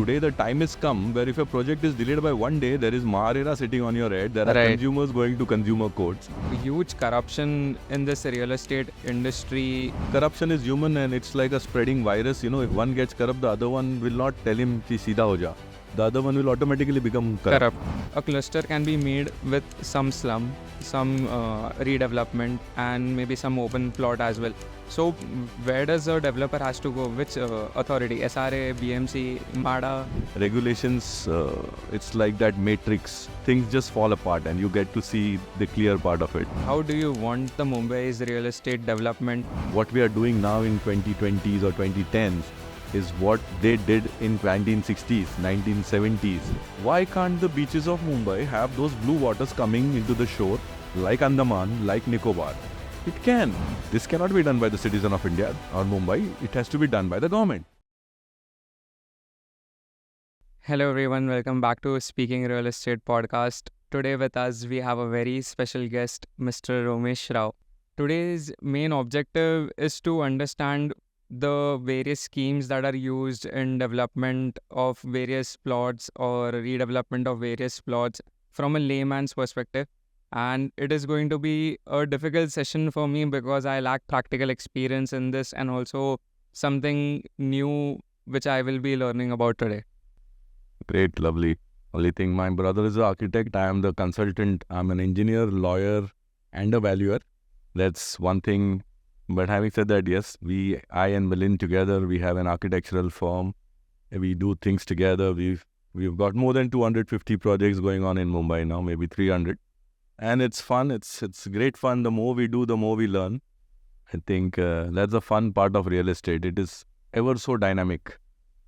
today the time has come where if a project is delayed by one day, there is Maharera sitting on your head. There are Right. consumers going to consumer courts. Huge corruption in this real estate industry. Corruption is human and it's like a spreading virus. You know, if one gets corrupt, the other one will not tell him ki seedha ho ja. The other one will automatically become corrupt. A cluster can be made with some slum, some redevelopment, and maybe some open plot as well. So where does a developer has to go? Which authority? SRA, BMC, MADA? Regulations, it's like that matrix. Things just fall apart and you get to see the clear part of it. How do you want the Mumbai's real estate development? What we are doing now in 2020s or 2010s is what they did in 1960s, 1970s. Why can't the beaches of Mumbai have those blue waters coming into the shore like Andaman, like Nicobar? It can. This cannot be done by the citizen of India or Mumbai. It has to be done by the government. Hello everyone, welcome back to Speaking Real Estate podcast. Today with us we have a very special guest, Mr. Romesh Rao. Today's main objective is to understand the various schemes that are used in development of various plots or redevelopment of various plots from a layman's perspective. And it is going to be a difficult session for me because I lack practical experience in this and also something new which I will be learning about today. Great, lovely. Only thing, my brother is an architect. I am the consultant. I'm an engineer, lawyer, and a valuer. That's one thing. But having said that, yes, I and Milind together, we have an architectural firm. We do things together. We've got more than 250 projects going on in Mumbai now, maybe 300. And it's fun. It's great fun. The more we do, the more we learn. I think that's the fun part of real estate. It is ever so dynamic.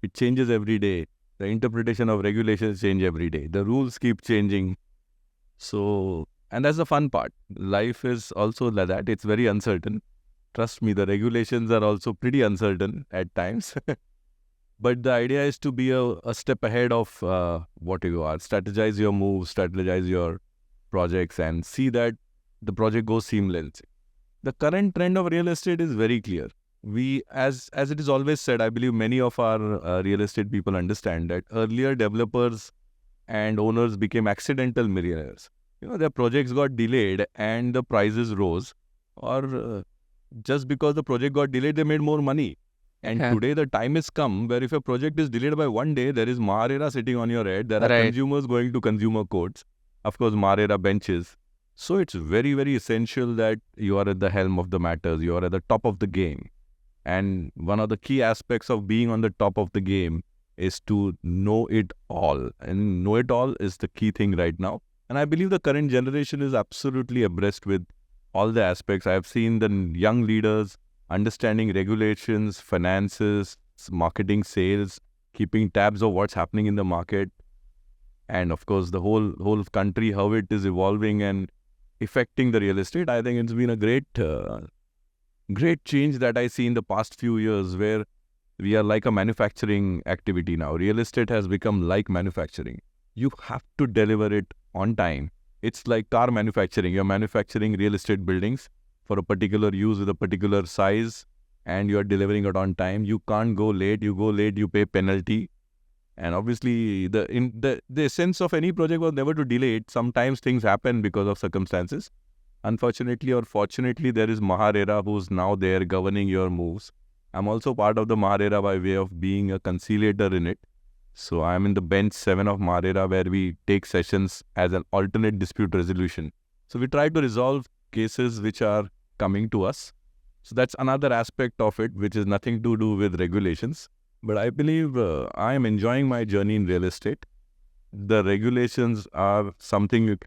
It changes every day. The interpretation of regulations change every day. The rules keep changing. So, and that's the fun part. Life is also like that. It's very uncertain. Trust me, the regulations are also pretty uncertain at times. But the idea is to be a step ahead of what you are. Strategize your moves, strategize your projects, and see that the project goes seamless. The current trend of real estate is very clear. We, as it is always said, I believe many of our real estate people understand that earlier developers and owners became accidental millionaires. You know, their projects got delayed and the prices rose, or just because the project got delayed, they made more money. And today the time has come where if a project is delayed by one day, there is Maharera sitting on your head. There are consumers going to consumer courts. Of course, Maharera benches. So it's very, very essential that you are at the helm of the matters. You are at the top of the game. And one of the key aspects of being on the top of the game is to know it all. And know it all is the key thing right now. And I believe the current generation is absolutely abreast with all the aspects. I have seen the young leaders understanding regulations, finances, marketing, sales, keeping tabs of what's happening in the market. And of course, the whole country, how it is evolving and affecting the real estate. I think it's been a great change that I see in the past few years where we are like a manufacturing activity now. Real estate has become like manufacturing. You have to deliver it on time. It's like car manufacturing. You're manufacturing real estate buildings for a particular use with a particular size and you're delivering it on time. You can't go late. You go late, you pay penalty. And obviously, the essence of any project was never to delay it. Sometimes things happen because of circumstances. Unfortunately or fortunately, there is Maharera who's now there governing your moves. I'm also part of the Maharera by way of being a conciliator in it. So I'm in the bench 7 of Maharera where we take sessions as an alternate dispute resolution. So we try to resolve cases which are coming to us. So that's another aspect of it, which is nothing to do with regulations. But I believe I am enjoying my journey in real estate. The regulations are something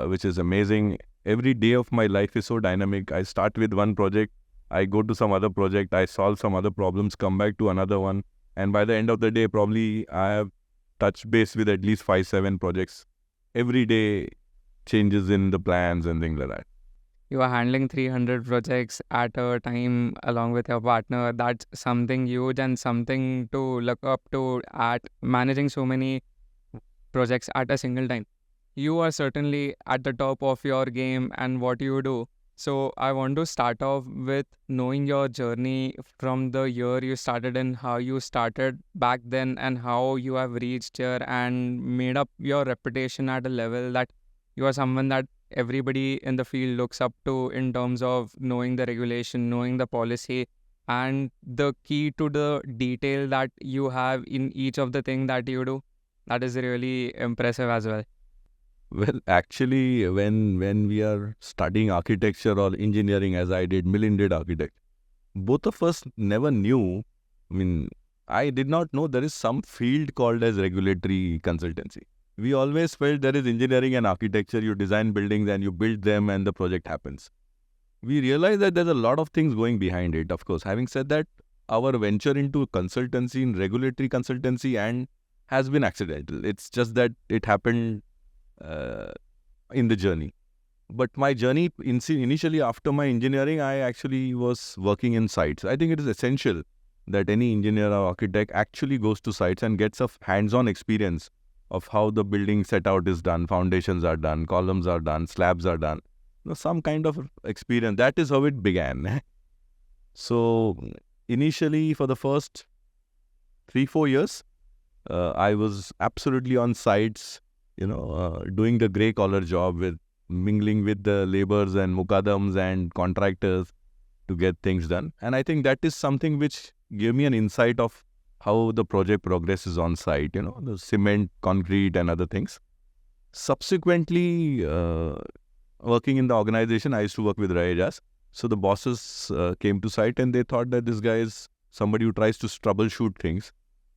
which is amazing. Every day of my life is so dynamic. I start with one project, I go to some other project, I solve some other problems, come back to another one. And by the end of the day, probably I have touched base with at least 5-7 projects. Every day changes in the plans and things like that. You are handling 300 projects at a time along with your partner. That's something huge and something to look up to at managing so many projects at a single time. You are certainly at the top of your game and what you do. So I want to start off with knowing your journey from the year you started and how you started back then and how you have reached here and made up your reputation at a level that you are someone that everybody in the field looks up to in terms of knowing the regulation, knowing the policy, and the key to the detail that you have in each of the thing that you do. That is really impressive as well. Well, actually, when we are studying architecture or engineering, as I did, Milind did architect, both of us never knew. I mean, I did not know there is some field called as regulatory consultancy. We always felt there is engineering and architecture. You design buildings and you build them, and the project happens. We realize that there's a lot of things going behind it. Of course, having said that, our venture into consultancy in regulatory consultancy and has been accidental. It's just that it happened in the journey. But my journey, initially after my engineering, I actually was working in sites. I think it is essential that any engineer or architect actually goes to sites and gets a hands-on experience of how the building set out is done, foundations are done, columns are done, slabs are done. Some kind of experience. That is how it began. So initially, for the first 3-4 years, I was absolutely on sites, doing the grey collar job with mingling with the laborers and mukaddams and contractors to get things done. And I think that is something which gave me an insight of how the project progresses on site, the cement, concrete and other things. Subsequently, working in the organization, I used to work with Raejas. So the bosses came to site and they thought that this guy is somebody who tries to troubleshoot things.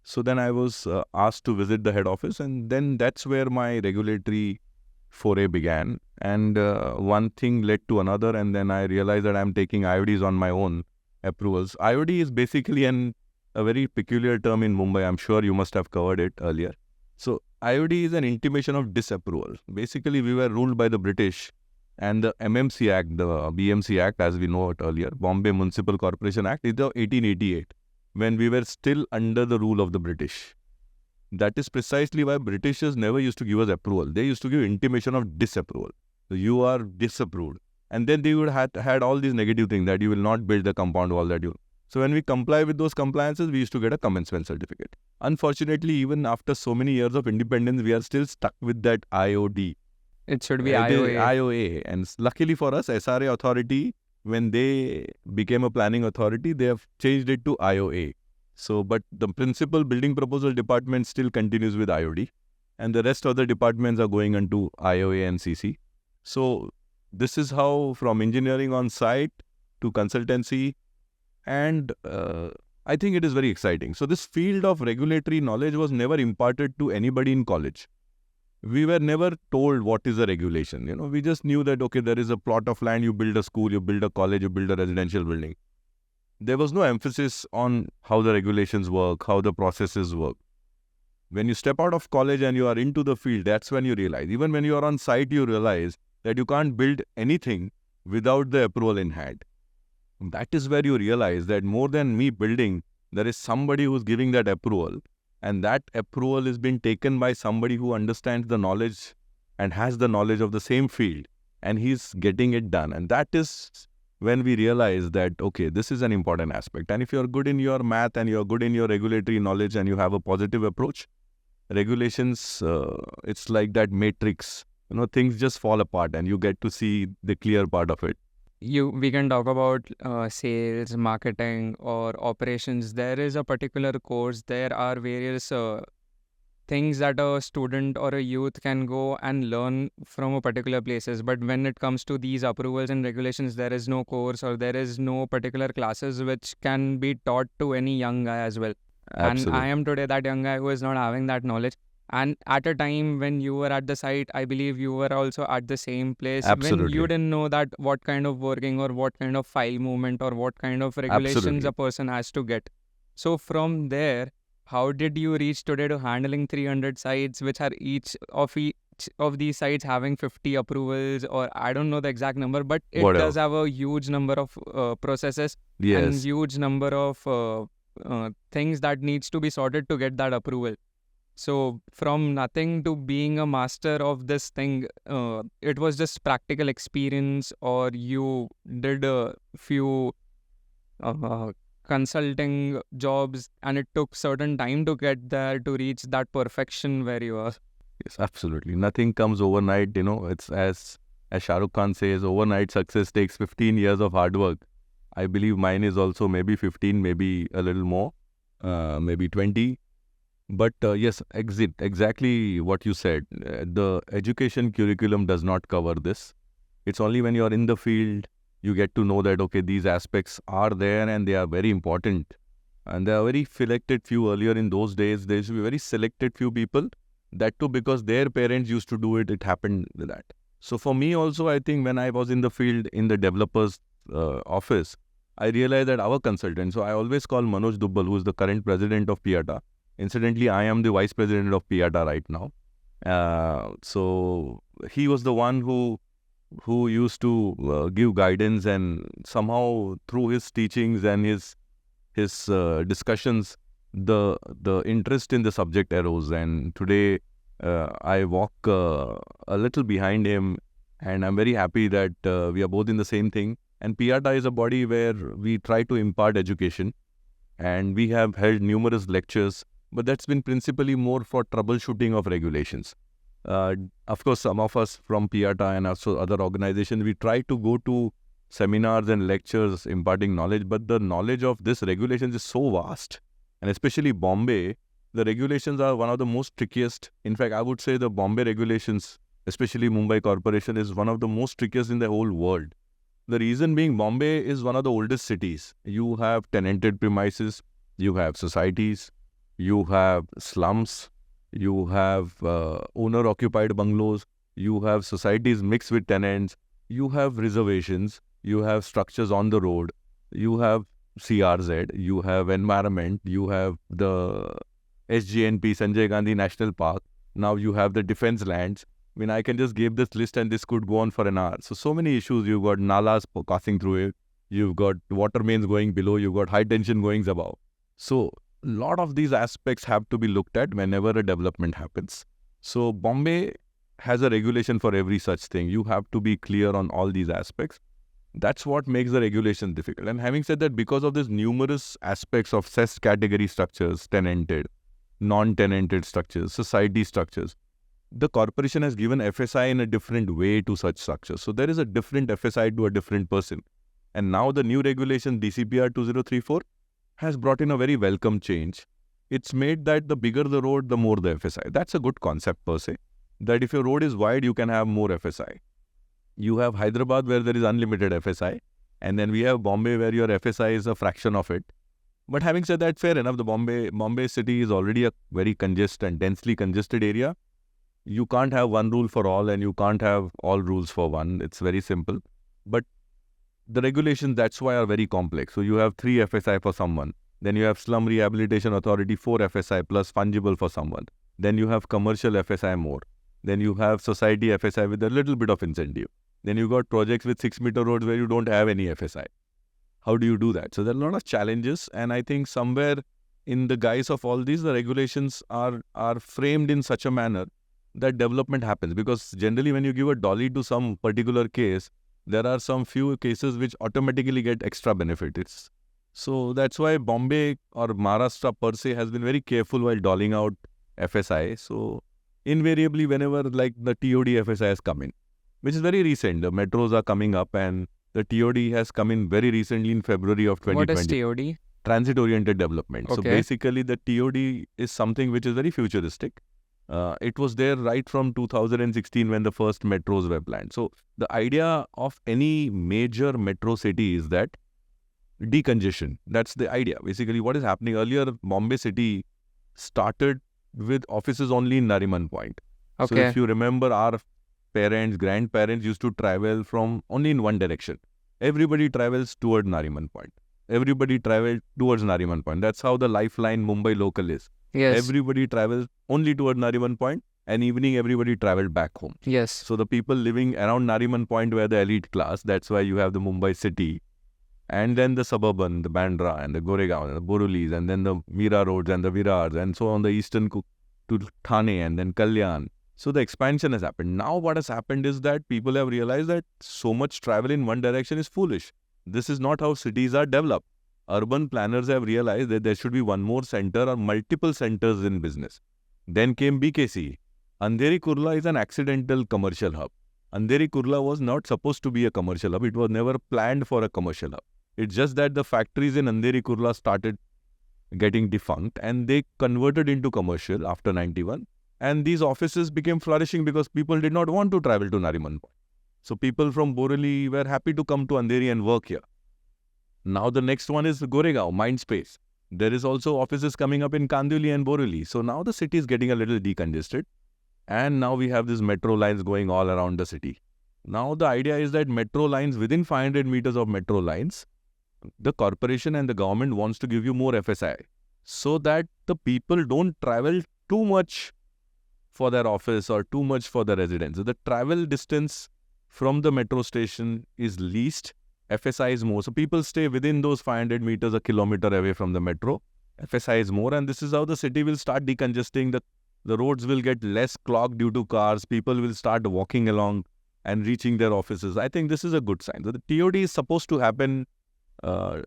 So then I was asked to visit the head office, and then that's where my regulatory foray began. And one thing led to another, and then I realized that I'm taking IODs on my own approvals. IOD is basically a very peculiar term in Mumbai. I'm sure you must have covered it earlier. So IOD is an intimation of disapproval. Basically, we were ruled by the British, and the MMC Act, the BMC Act, as we know it earlier, Bombay Municipal Corporation Act, is the 1888. When we were still under the rule of the British. That is precisely why Britishers never used to give us approval. They used to give intimation of disapproval. So you are disapproved. And then they would have had all these negative things that you will not build the compound wall that you... So when we comply with those compliances, we used to get a commencement certificate. Unfortunately, even after so many years of independence, we are still stuck with that IOD. It should be IOA. IOA. And luckily for us, SRA authority, when they became a planning authority, they have changed it to IOA. So, but the principal building proposal department still continues with IOD, and the rest of the departments are going into IOA and CC. So, this is how from engineering on site to consultancy, and I think it is very exciting. So, this field of regulatory knowledge was never imparted to anybody in college. We were never told what is a regulation. We just knew that, okay, there is a plot of land, you build a school, you build a college, you build a residential building. There was no emphasis on how the regulations work, how the processes work. When you step out of college and you are into the field, that's when you realize, even when you are on site, you realize that you can't build anything without the approval in hand. That is where you realize that more than me building, there is somebody who's giving that approval. And that approval is being taken by somebody who understands the knowledge and has the knowledge of the same field, and he's getting it done. And that is when we realize that, okay, this is an important aspect. And if you're good in your math and you're good in your regulatory knowledge and you have a positive approach, regulations, it's like that matrix, things just fall apart and you get to see the clear part of it. We can talk about sales, marketing, or operations. There is a particular course. There are various things that a student or a youth can go and learn from a particular places. But when it comes to these approvals and regulations, there is no course or there is no particular classes which can be taught to any young guy as well. Absolutely. And I am today that young guy who is not having that knowledge. And at a time when you were at the site, I believe you were also at the same place. Absolutely. When you didn't know that what kind of working or what kind of file movement or what kind of regulations Absolutely. a person has to get. So from there, how did you reach today to handling 300 sites, which are each of these sites having 50 approvals, or I don't know the exact number, but it Whatever. does have a huge number of processes and Yes. huge number of things that needs to be sorted to get that approval. So from nothing to being a master of this thing, it was just practical experience, or you did a few uh, consulting jobs and it took certain time to get there to reach that perfection where you are. Yes, absolutely. Nothing comes overnight. It's as Shah Rukh Khan says, overnight success takes 15 years of hard work. I believe mine is also maybe 15, maybe a little more, maybe 20. But yes, exactly what you said. The education curriculum does not cover this. It's only when you're in the field, you get to know that, okay, these aspects are there and they are very important. And there are very selected few earlier in those days. There used to be very selected few people. That too, because their parents used to do it, it happened with that. So for me also, I think when I was in the field, in the developers office, I realized that our consultant, so I always call Manoj Dubbal, who is the current president of PIATA. Incidentally, I am the vice president of PIATA right now. So he was the one who used to give guidance, and somehow through his teachings and his discussions, the interest in the subject arose. And today I walk a little behind him, and I'm very happy that we are both in the same thing. And PIATA is a body where we try to impart education, and we have held numerous lectures, but that's been principally more for troubleshooting of regulations. Of course, some of us from PIATA and also other organizations, we try to go to seminars and lectures imparting knowledge, but the knowledge of this regulations is so vast. And especially Bombay, the regulations are one of the most trickiest. In fact, I would say the Bombay regulations, especially Mumbai Corporation, is one of the most trickiest in the whole world. The reason being, Bombay is one of the oldest cities. You have tenanted premises, you have societies, you have slums, you have owner-occupied bungalows, you have societies mixed with tenants, you have reservations, you have structures on the road, you have CRZ, you have environment, you have the SGNP, Sanjay Gandhi National Park, now you have the defense lands. I mean, I can just give this list and this could go on for an hour. So many issues. You've got nalas passing through it, you've got water mains going below, you've got high tension going above. So a lot of these aspects have to be looked at whenever a development happens. So Bombay has a regulation for every such thing. You have to be clear on all these aspects. That's what makes the regulation difficult. And having said that, because of these numerous aspects of cessed category structures, tenanted, non-tenanted structures, society structures, the corporation has given FSI in a different way to such structures. So there is a different FSI to a different person. And now the new regulation, DCPR 2034, has brought in a very welcome change. It's made that the bigger the road, the more the FSI. That's a good concept per se. That if your road is wide, you can have more FSI. You have Hyderabad where there is unlimited FSI. And then we have Bombay where your FSI is a fraction of it. But having said that, fair enough, the Bombay city is already a very congested and densely congested area. You can't have one rule for all and you can't have all rules for one. It's very simple. But the regulations, that's why, are very complex. So you have 3 FSI for someone. Then you have Slum Rehabilitation Authority 4 FSI plus fungible for someone. Then you have commercial FSI more. Then you have society FSI with a little bit of incentive. Then you got projects with 6-meter roads where you don't have any FSI. How do you do that? So there are a lot of challenges, and I think somewhere in the guise of all these, the regulations are framed in such a manner that development happens. Because generally when you give a dolly to some particular case, there are some few cases which automatically get extra benefits. So that's why Bombay or Maharashtra per se has been very careful while doling out FSI. So invariably whenever like the TOD FSI has come in, which is very recent, the metros are coming up and the TOD has come in very recently in February of 2020. What is TOD? Transit-oriented development. Okay. So basically the TOD is something which is very futuristic. It was there right from 2016 when the first metros were planned. So the idea of any major metro city is that decongestion. That's the idea. Basically what is happening earlier, Bombay city started with offices only in Nariman Point. Okay. So if you remember, our parents, grandparents used to travel from only in one direction. Everybody travels toward Nariman Point. Everybody traveled towards Nariman Point. That's how the lifeline Mumbai local is. Yes. Everybody travels only toward Nariman Point, and evening everybody traveled back home. Yes. So the people living around Nariman Point were the elite class. That's why you have the Mumbai city. And then the suburban, the Bandra and the Goregaon and the Borulis, and then the Mira roads and the Virars, and so on the eastern to Thane and then Kalyan. So the expansion has happened. Now what has happened is that people have realized that so much travel in one direction is foolish. This is not how cities are developed. Urban planners have realized that there should be one more center or multiple centers in business. Then came BKC. Andheri Kurla is an accidental commercial hub. Andheri Kurla was not supposed to be a commercial hub. It was never planned for a commercial hub. It's just that the factories in Andheri Kurla started getting defunct and they converted into commercial after 91. And these offices became flourishing because people did not want to travel to Nariman Point. So people from Borivali were happy to come to Andheri and work here. Now the next one is Goregaon, Mindspace. There is also offices coming up in Kandivali and Borivali. So now the city is getting a little decongested. And now we have these metro lines going all around the city. Now the idea is that metro lines, within 500 meters of metro lines, the corporation and the government wants to give you more FSI so that the people don't travel too much for their office or too much for the residence. So the travel distance from the metro station is least, FSI is more. So people stay within those 500 meters, a kilometer away from the metro. FSI is more, and this is how the city will start decongesting. The roads will get less clogged due to cars. People will start walking along and reaching their offices. I think this is a good sign. So the TOD is supposed to happen.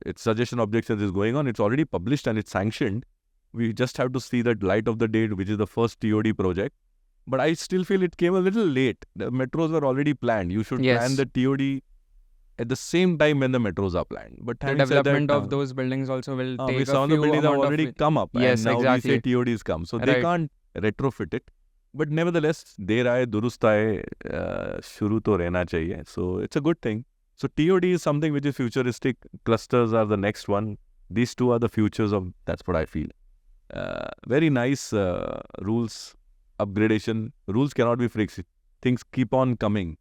Its suggestion objections is going on. It's already published and it's sanctioned. We just have to see that light of the day, which is the first TOD project. But I still feel it came a little late. The metros were already planned. You should plan the TOD at the same time when the metros are planned. But the development of those buildings also will take a few some of the buildings have already come up. Yes, and now exactly. we say TODs come. So they can't retrofit it. But nevertheless, der aaye, durust aaye, shuru to rehna chahiye. So it's a good thing. So TOD is something which is futuristic. Clusters are the next one. These two are the futures of, that's what I feel. Very nice rules, upgradation. Rules cannot be fixed. Things keep on coming.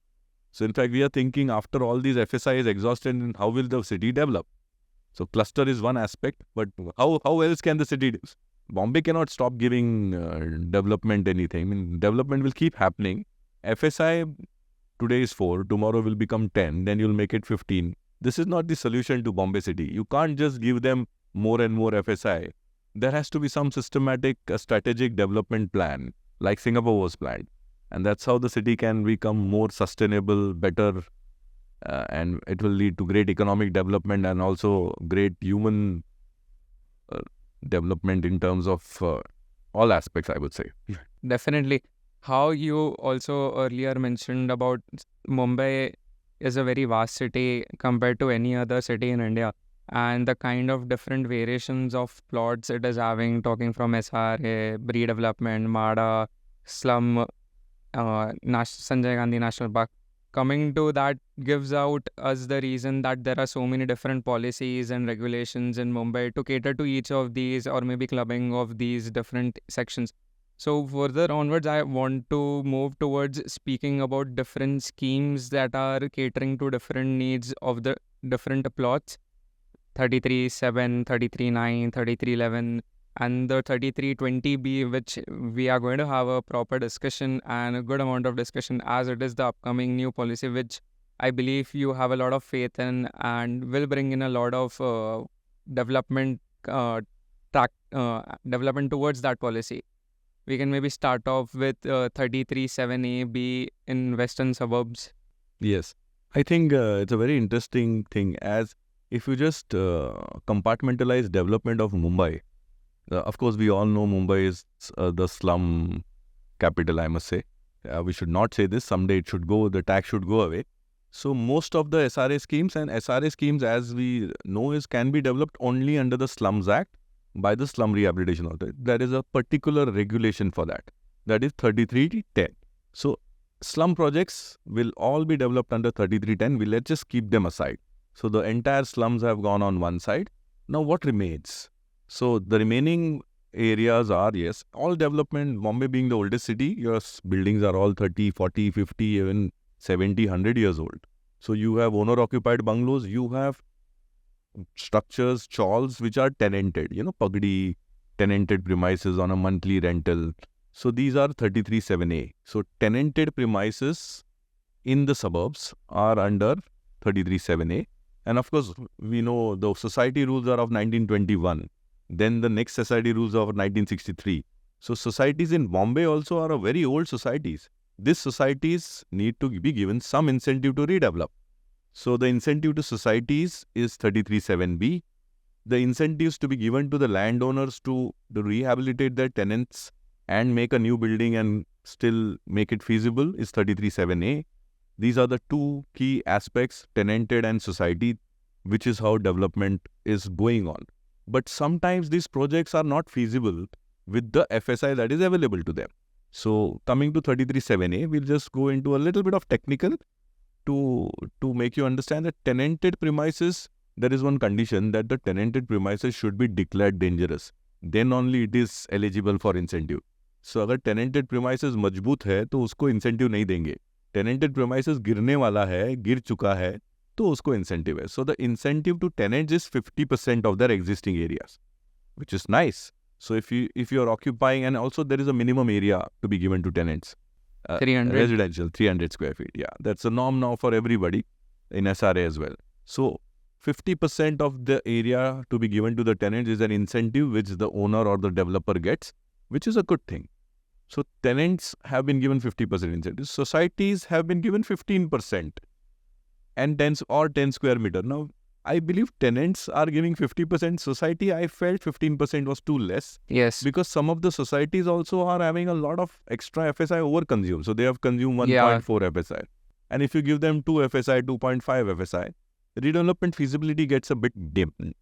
So in fact, we are thinking after all these FSI is exhausted, how will the city develop? So cluster is one aspect, but how else can the city do? Bombay cannot stop giving development anything. I mean, development will keep happening. FSI today is 4, tomorrow will become 10, then you'll make it 15. This is not the solution to Bombay city. You can't just give them more and more FSI. There has to be some systematic, strategic development plan, like Singapore was planned. And that's how the city can become more sustainable, better, and it will lead to great economic development and also great human development in terms of all aspects, I would say. Definitely. How you also earlier mentioned about Mumbai is a very vast city compared to any other city in India. And the kind of different variations of plots it is having, talking from SRA, redevelopment, MADA, slum, Sanjay Gandhi National Park. Coming to that gives out us the reason that there are so many different policies and regulations in Mumbai to cater to each of these, or maybe clubbing of these different sections. So further onwards, I want to move towards speaking about different schemes that are catering to different needs of the different plots. 33-7, 33-9, 33-11, and the 33-20B, which we are going to have a proper discussion and a good amount of discussion, as it is the upcoming new policy, which I believe you have a lot of faith in and will bring in a lot of development development towards that policy. We can maybe start off with 33-7A-B in western suburbs. Yes, I think it's a very interesting thing, as if you just compartmentalize development of Mumbai. Of course, we all know Mumbai is the slum capital, I must say. We should not say this. Someday it should go, the tax should go away. So most of the SRA schemes, and SRA schemes, as we know, can be developed only under the Slums Act by the Slum Rehabilitation Authority. There is a particular regulation for that. That is 33-10. So slum projects will all be developed under 33-10. Let's just keep them aside. So the entire slums have gone on one side. Now what remains? So the remaining areas are, yes, all development, Bombay being the oldest city, your buildings are all 30, 40, 50, even 70, 100 years old. So you have owner-occupied bungalows, you have structures, chawls, which are tenanted, pagdi, tenanted premises on a monthly rental. So these are 33-7A. So tenanted premises in the suburbs are under 33-7A. And of course, we know the society rules are of 1921. Then the next society rules are of 1963. So societies in Bombay also are a very old societies. These societies need to be given some incentive to redevelop. So the incentive to societies is 33(7)(b). The incentives to be given to the landowners to rehabilitate their tenants and make a new building and still make it feasible is 33(7)(a). These are the two key aspects, tenanted and society, which is how development is going on. But sometimes these projects are not feasible with the FSI that is available to them. So coming to 33(7)(a), we'll just go into a little bit of technical to make you understand that tenanted premises, there is one condition that the tenanted premises should be declared dangerous. Then only it is eligible for incentive. So अगर tenanted premises मजबूत है तो उसको incentive नहीं देंगे. Tenanted premises गिरने वाला है, गिर चुका है, तो उसको incentive है. So the incentive to tenants is 50% of their existing areas, which is nice. So if you are occupying, and also there is a minimum area to be given to tenants. 300. Residential, 300 square feet. Yeah, that's a norm now for everybody in SRA as well. So 50% of the area to be given to the tenants is an incentive which the owner or the developer gets, which is a good thing. So tenants have been given 50% incentive. Societies have been given 15% and 10 square meter. Now, I believe tenants are giving 50%. Society, I felt 15% was too less. Yes. Because some of the societies also are having a lot of extra FSI over-consumed. So they have consumed 1.4 Yeah. FSI. And if you give them 2 FSI, 2.5 FSI, redevelopment feasibility gets a bit dim. I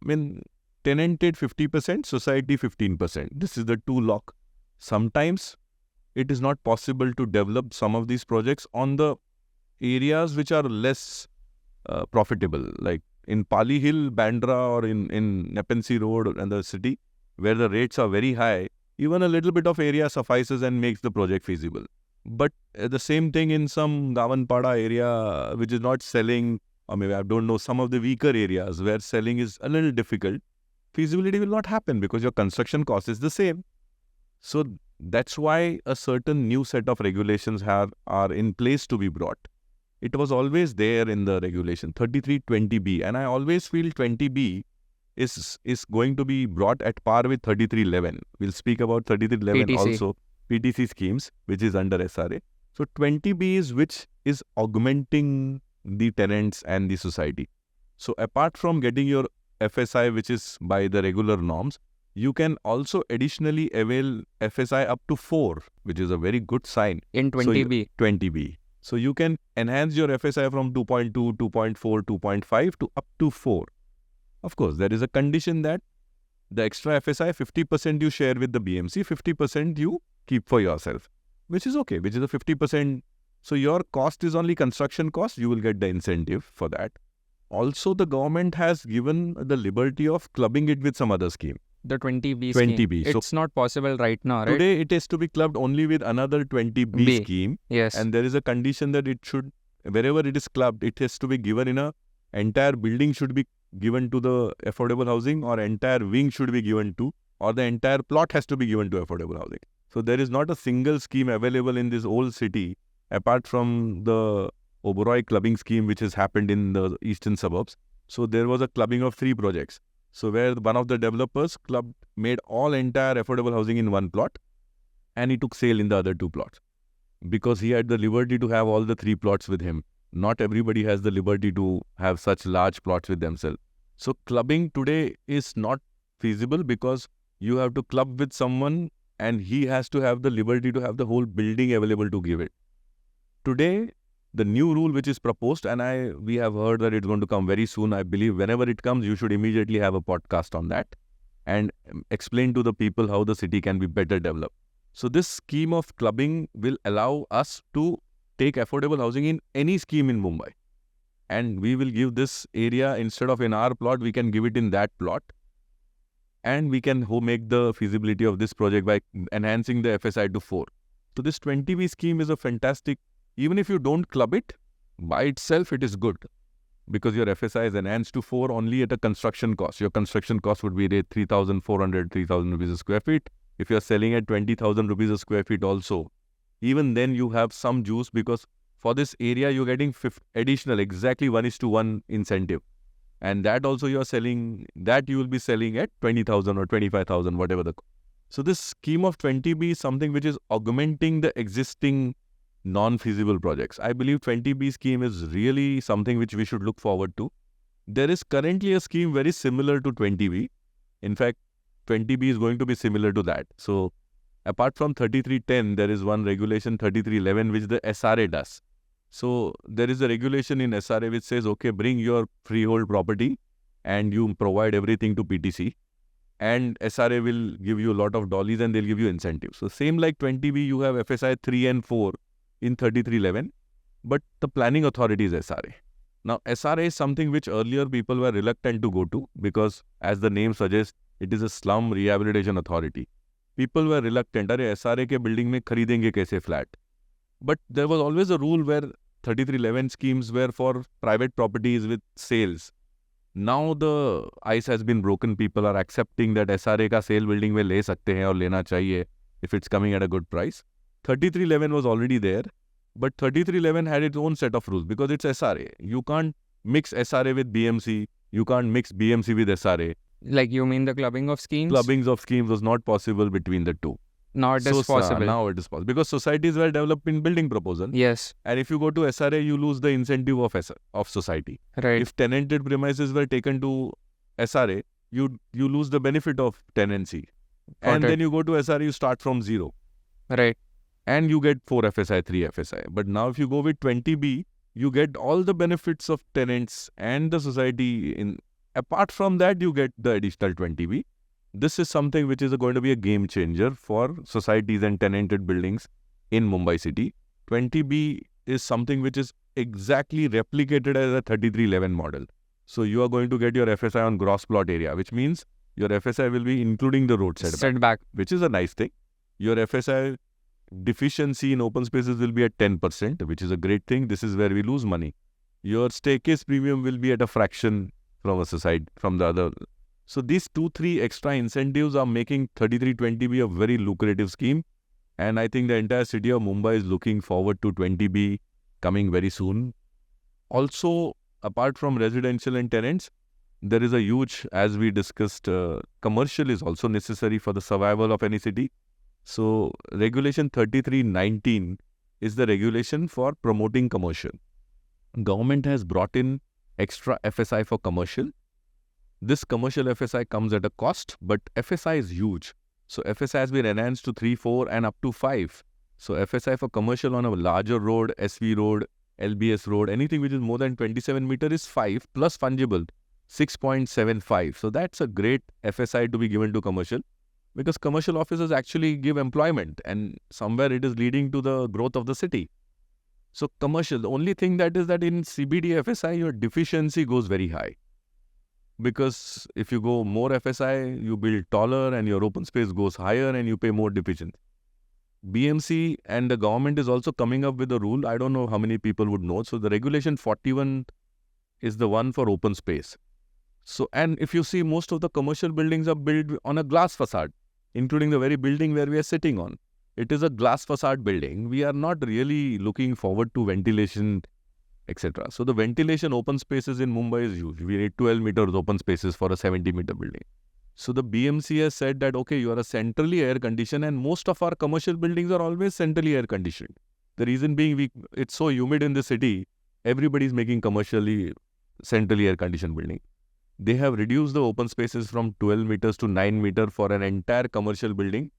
mean, tenanted 50%, society 15%. This is the two lock. Sometimes it is not possible to develop some of these projects on the areas which are less profitable, like in Pali Hill, Bandra, or in Nepean Sea Road and the city, where the rates are very high, even a little bit of area suffices and makes the project feasible. But the same thing in some Davanpada area, which is not selling, or maybe I don't know, some of the weaker areas where selling is a little difficult, feasibility will not happen because your construction cost is the same. So that's why a certain new set of regulations are in place to be brought. It was always there in the regulation, 33(20)(b), and I always feel 20B is going to be brought at par with 33(11). We'll speak about 33(11) PTC. also, PTC schemes, which is under SRA. So 20B is which is augmenting the tenants and the society. So apart from getting your FSI, which is by the regular norms, you can also additionally avail FSI up to 4, which is a very good sign. In So 20B. 20B. So you can enhance your FSI from 2.2, 2.4, 2.5 to up to 4. Of course, there is a condition that the extra FSI, 50% you share with the BMC, 50% you keep for yourself, which is okay, which is a 50%. So your cost is only construction cost, you will get the incentive for that. Also, the government has given the liberty of clubbing it with some other scheme. The 20B 20B. scheme. So It's not possible right now, right? today it is to be clubbed only with another 20B B. scheme. Yes. And there is a condition that it should, wherever it is clubbed, it has to be given in a entire building should be given to the affordable housing, or entire wing should be given to, or the entire plot has to be given to affordable housing. So there is not a single scheme available in this whole city apart from the Oberoi clubbing scheme which has happened in the eastern suburbs. So there was a clubbing of 3 projects. So where one of the developers made all entire affordable housing in one plot, and he took sale in the other 2 plots because he had the liberty to have all the 3 plots with him. Not everybody has the liberty to have such large plots with themselves. So clubbing today is not feasible because you have to club with someone and he has to have the liberty to have the whole building available to give it. Today, the new rule which is proposed, and we have heard that it's going to come very soon. I believe whenever it comes, you should immediately have a podcast on that and explain to the people how the city can be better developed. So this scheme of clubbing will allow us to take affordable housing in any scheme in Mumbai. And we will give this area, instead of in our plot, we can give it in that plot. And we can make the feasibility of this project by enhancing the FSI to 4. So this 20B scheme is a fantastic. Even if you don't club it, by itself it is good because your FSI is enhanced to 4 only at a construction cost. Your construction cost would be 3,400, 3,000 rupees a square feet. If you are selling at 20,000 rupees a square feet also, even then you have some juice because for this area you're getting additional, exactly 1:1 incentive. And that also you are selling, that you will be selling at 20,000 or 25,000, whatever the So this scheme of 20B is something which is augmenting the existing non-feasible projects. I believe 20B scheme is really something which we should look forward to. There is currently a scheme very similar to 20B. In fact, 20B is going to be similar to that. So apart from 3310, there is one regulation 3311 which the SRA does. So there is a regulation in SRA which says, okay, bring your freehold property and you provide everything to PTC. And SRA will give you a lot of dollies and they'll give you incentives. So same like 20B, you have FSI 3 and 4 in 3311, but the planning authority is SRA. Now, SRA is something which earlier people were reluctant to go to because, as the name suggests, it is a slum rehabilitation authority. People were reluctant, अरे SRA के building में खरीदेंगे कैसे flat? But there was always a rule where 3311 schemes were for private properties with sales. Now the ice has been broken. People are accepting that SRA का sale building में ले सकते हैं और लेना चाहिए if it's coming at a good price. 3311 was already there, but 3311 had its own set of rules because it's SRA. You can't mix SRA with BMC. You can't mix BMC with SRA. Like you mean the clubbing of schemes? Clubbings of schemes was not possible between the two. Now it is possible. Now it is possible because societies were developed in building proposal. Yes. And if you go to SRA, you lose the incentive of society. Right. If tenanted premises were taken to SRA, you lose the benefit of tenancy. Got it. Then you go to SRA, you start from zero. Right. And you get 4 FSI, 3 FSI. But now if you go with 20B, you get all the benefits of tenants and the society. Apart from that, you get the additional 20B. This is something which is going to be a game changer for societies and tenanted buildings in Mumbai city. 20B is something which is exactly replicated as a 3311 model. So you are going to get your FSI on gross plot area, which means your FSI will be including the road setback, which is a nice thing. Your FSI deficiency in open spaces will be at 10%, which is a great thing. This is where we lose money. Your staircase premium will be at a fraction from the other. So these 2-3 extra incentives are making 3320B a very lucrative scheme. And I think the entire city of Mumbai is looking forward to 20B coming very soon. Also, apart from residential and tenants, there is a huge, as we discussed, commercial is also necessary for the survival of any city. So regulation 3319 is the regulation for promoting commercial. Government has brought in extra FSI for commercial. This commercial FSI comes at a cost, but FSI is huge. So FSI has been enhanced to 3, 4 and up to 5. So FSI for commercial on a larger road, SV road, LBS road, anything which is more than 27 meter is 5 plus fungible, 6.75. So that's a great FSI to be given to commercial because commercial offices actually give employment and somewhere it is leading to the growth of the city. So commercial, the only thing that is that in CBD FSI, your deficiency goes very high. Because if you go more FSI, you build taller and your open space goes higher and you pay more deficient. BMC and the government is also coming up with a rule. I don't know how many people would know. So the regulation 41 is the one for open space. So, and if you see, most of the commercial buildings are built on a glass facade, including the very building where we are sitting on. It is a glass facade building. We are not really looking forward to ventilation, etc. So the ventilation open spaces in Mumbai is huge. We need 12 meters open spaces for a 70-meter building. So the BMC has said that, okay, you are a centrally air conditioned and most of our commercial buildings are always centrally air conditioned. The reason being, it's so humid in the city, everybody is making commercially centrally air conditioned building. They have reduced the open spaces from 12 meters to 9 meters for an entire commercial building.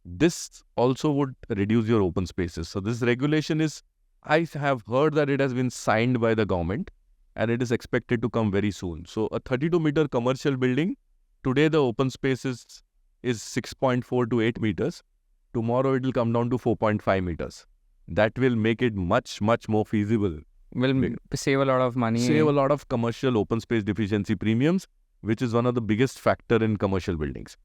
This also would reduce your open spaces. So this regulation is, I have heard that it has been signed by the government and it is expected to come very soon. So a 32-meter commercial building, today the open space is 6.4 to 8 meters. Tomorrow it will come down to 4.5 meters. That will make it much, much more feasible. Will save a lot of money. Save a lot of commercial open space deficiency premiums, which is one of the biggest factor in commercial buildings.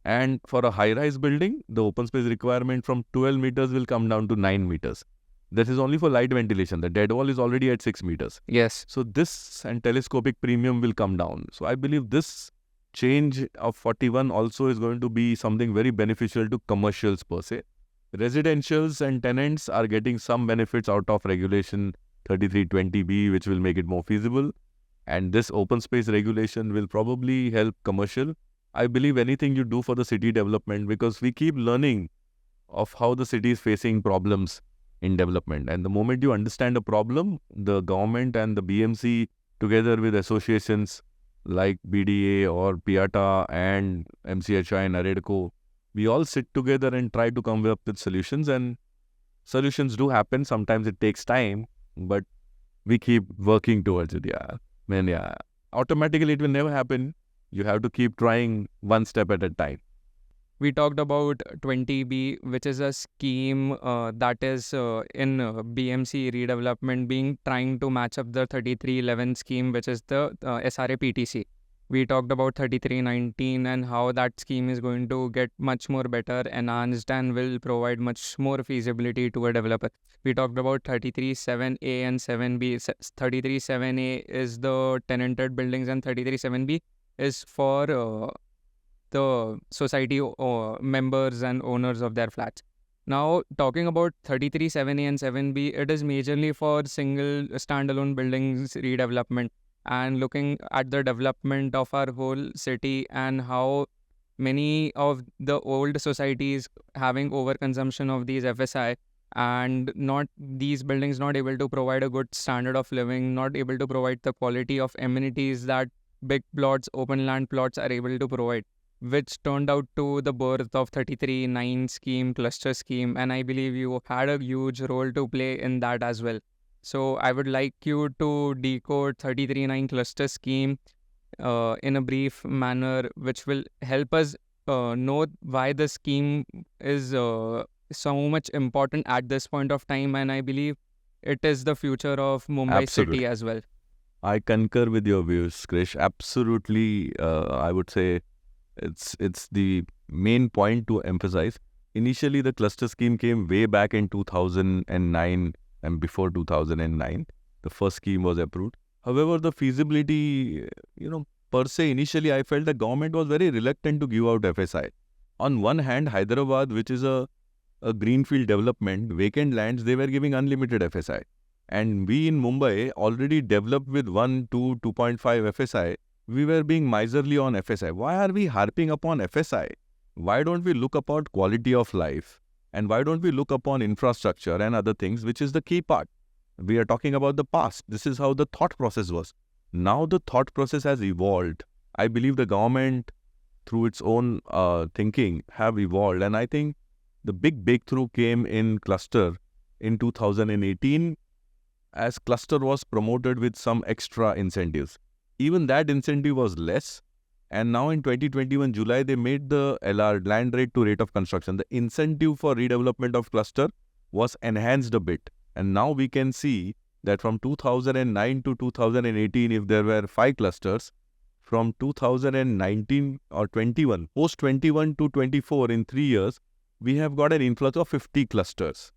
And for a high-rise building, the open space requirement from 12 meters will come down to 9 meters. That is only for light ventilation. The dead wall is already at 6 meters. Yes. So this and telescopic premium will come down. So I believe this change of 41 also is going to be something very beneficial to commercials per se. Residentials and tenants are getting some benefits out of regulation 3320B, which will make it more feasible. And this open space regulation will probably help commercial. I believe anything you do for the city development, because we keep learning of how the city is facing problems in development. And the moment you understand a problem, the government and the BMC, together with associations like BDA or PIATA and MCHI and AREDCO, we all sit together and try to come up with solutions. And solutions do happen. Sometimes it takes time, but we keep working towards it. Yeah. Man, yeah. Automatically, it will never happen. You have to keep trying one step at a time. We talked about 20B, which is a scheme that is in BMC redevelopment being trying to match up the 3311 scheme, which is the SRA PTC. We talked about 3319 and how that scheme is going to get much more better, enhanced, and will provide much more feasibility to a developer. We talked about 337A and 7B. 337A is the tenanted buildings and 337B is for the society members and owners of their flats. Now, talking about 337A and 7B, it is majorly for single standalone buildings redevelopment and looking at the development of our whole city and how many of the old societies having overconsumption of these FSI and not these buildings not able to provide a good standard of living, not able to provide the quality of amenities that big plots, open land plots are able to provide, which turned out to the birth of 33-9 scheme, cluster scheme, and I believe you had a huge role to play in that as well. So I would like you to decode 33-9 cluster scheme in a brief manner, which will help us know why the scheme is so much important at this point of time, and I believe it is the future of Mumbai Absolutely. city as well. I concur with your views, Krish. Absolutely, I would say it's the main point to emphasize. Initially, the cluster scheme came way back in 2009 and before 2009. The first scheme was approved. However, the feasibility, per se, initially I felt the government was very reluctant to give out FSI. On one hand, Hyderabad, which is a greenfield development, vacant lands, they were giving unlimited FSI. And we in Mumbai already developed with 1, 2, 2.5 FSI. We were being miserly on FSI. Why are we harping upon FSI? Why don't we look upon quality of life? And why don't we look upon infrastructure and other things, which is the key part? We are talking about the past. This is how the thought process was. Now the thought process has evolved. I believe the government, through its own thinking, have evolved. And I think the big breakthrough came in cluster in 2018 as cluster was promoted with some extra incentives. Even that incentive was less. And now in 2021 July, they made the LR, land rate to rate of construction. The incentive for redevelopment of cluster was enhanced a bit. And now we can see that from 2009 to 2018, if there were 5 clusters, from 2019 or 21, post 21 to 24 in 3 years, we have got an influx of 50 clusters.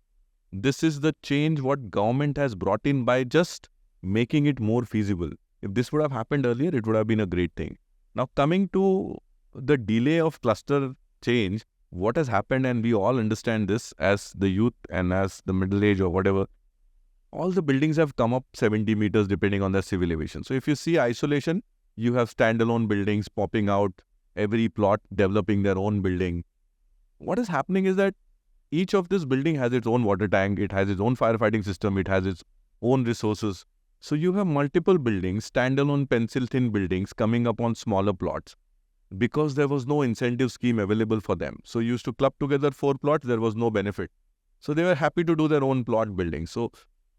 This is the change what government has brought in by just making it more feasible. If this would have happened earlier, it would have been a great thing. Now coming to the delay of cluster change, what has happened, and we all understand this as the youth and as the middle age or whatever, all the buildings have come up 70 meters depending on their civil elevation. So if you see isolation, you have standalone buildings popping out, every plot developing their own building. What is happening is that each of this building has its own water tank, it has its own firefighting system, it has its own resources. So you have multiple buildings, standalone pencil-thin buildings coming up on smaller plots because there was no incentive scheme available for them. So you used to club together 4 plots, there was no benefit. So they were happy to do their own plot building. So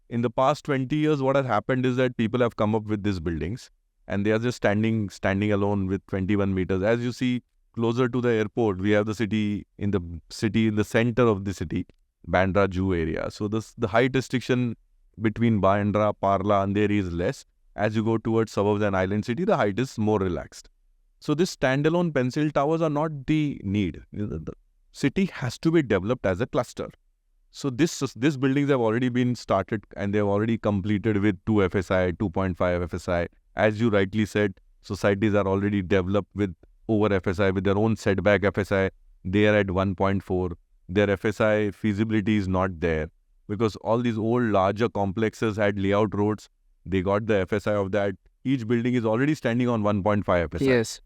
in the past 20 years, what has happened is that people have come up with these buildings and they are just standing alone with 21 meters. As you see, closer to the airport, we have the city in the center of the city, Bandra Jew area. So the height restriction between Bandra, Parla, Andheri is less. As you go towards suburbs and island city, the height is more relaxed. So this standalone pencil towers are not the need. The city has to be developed as a cluster. So these buildings have already been started and they have already completed with 2 FSI, 2.5 FSI. As you rightly said, societies are already developed with over FSI, with their own setback FSI. They are at 1.4. Their FSI feasibility is not there because all these old larger complexes had layout roads. They got the FSI of that. Each building is already standing on 1.5 FSI. Yes.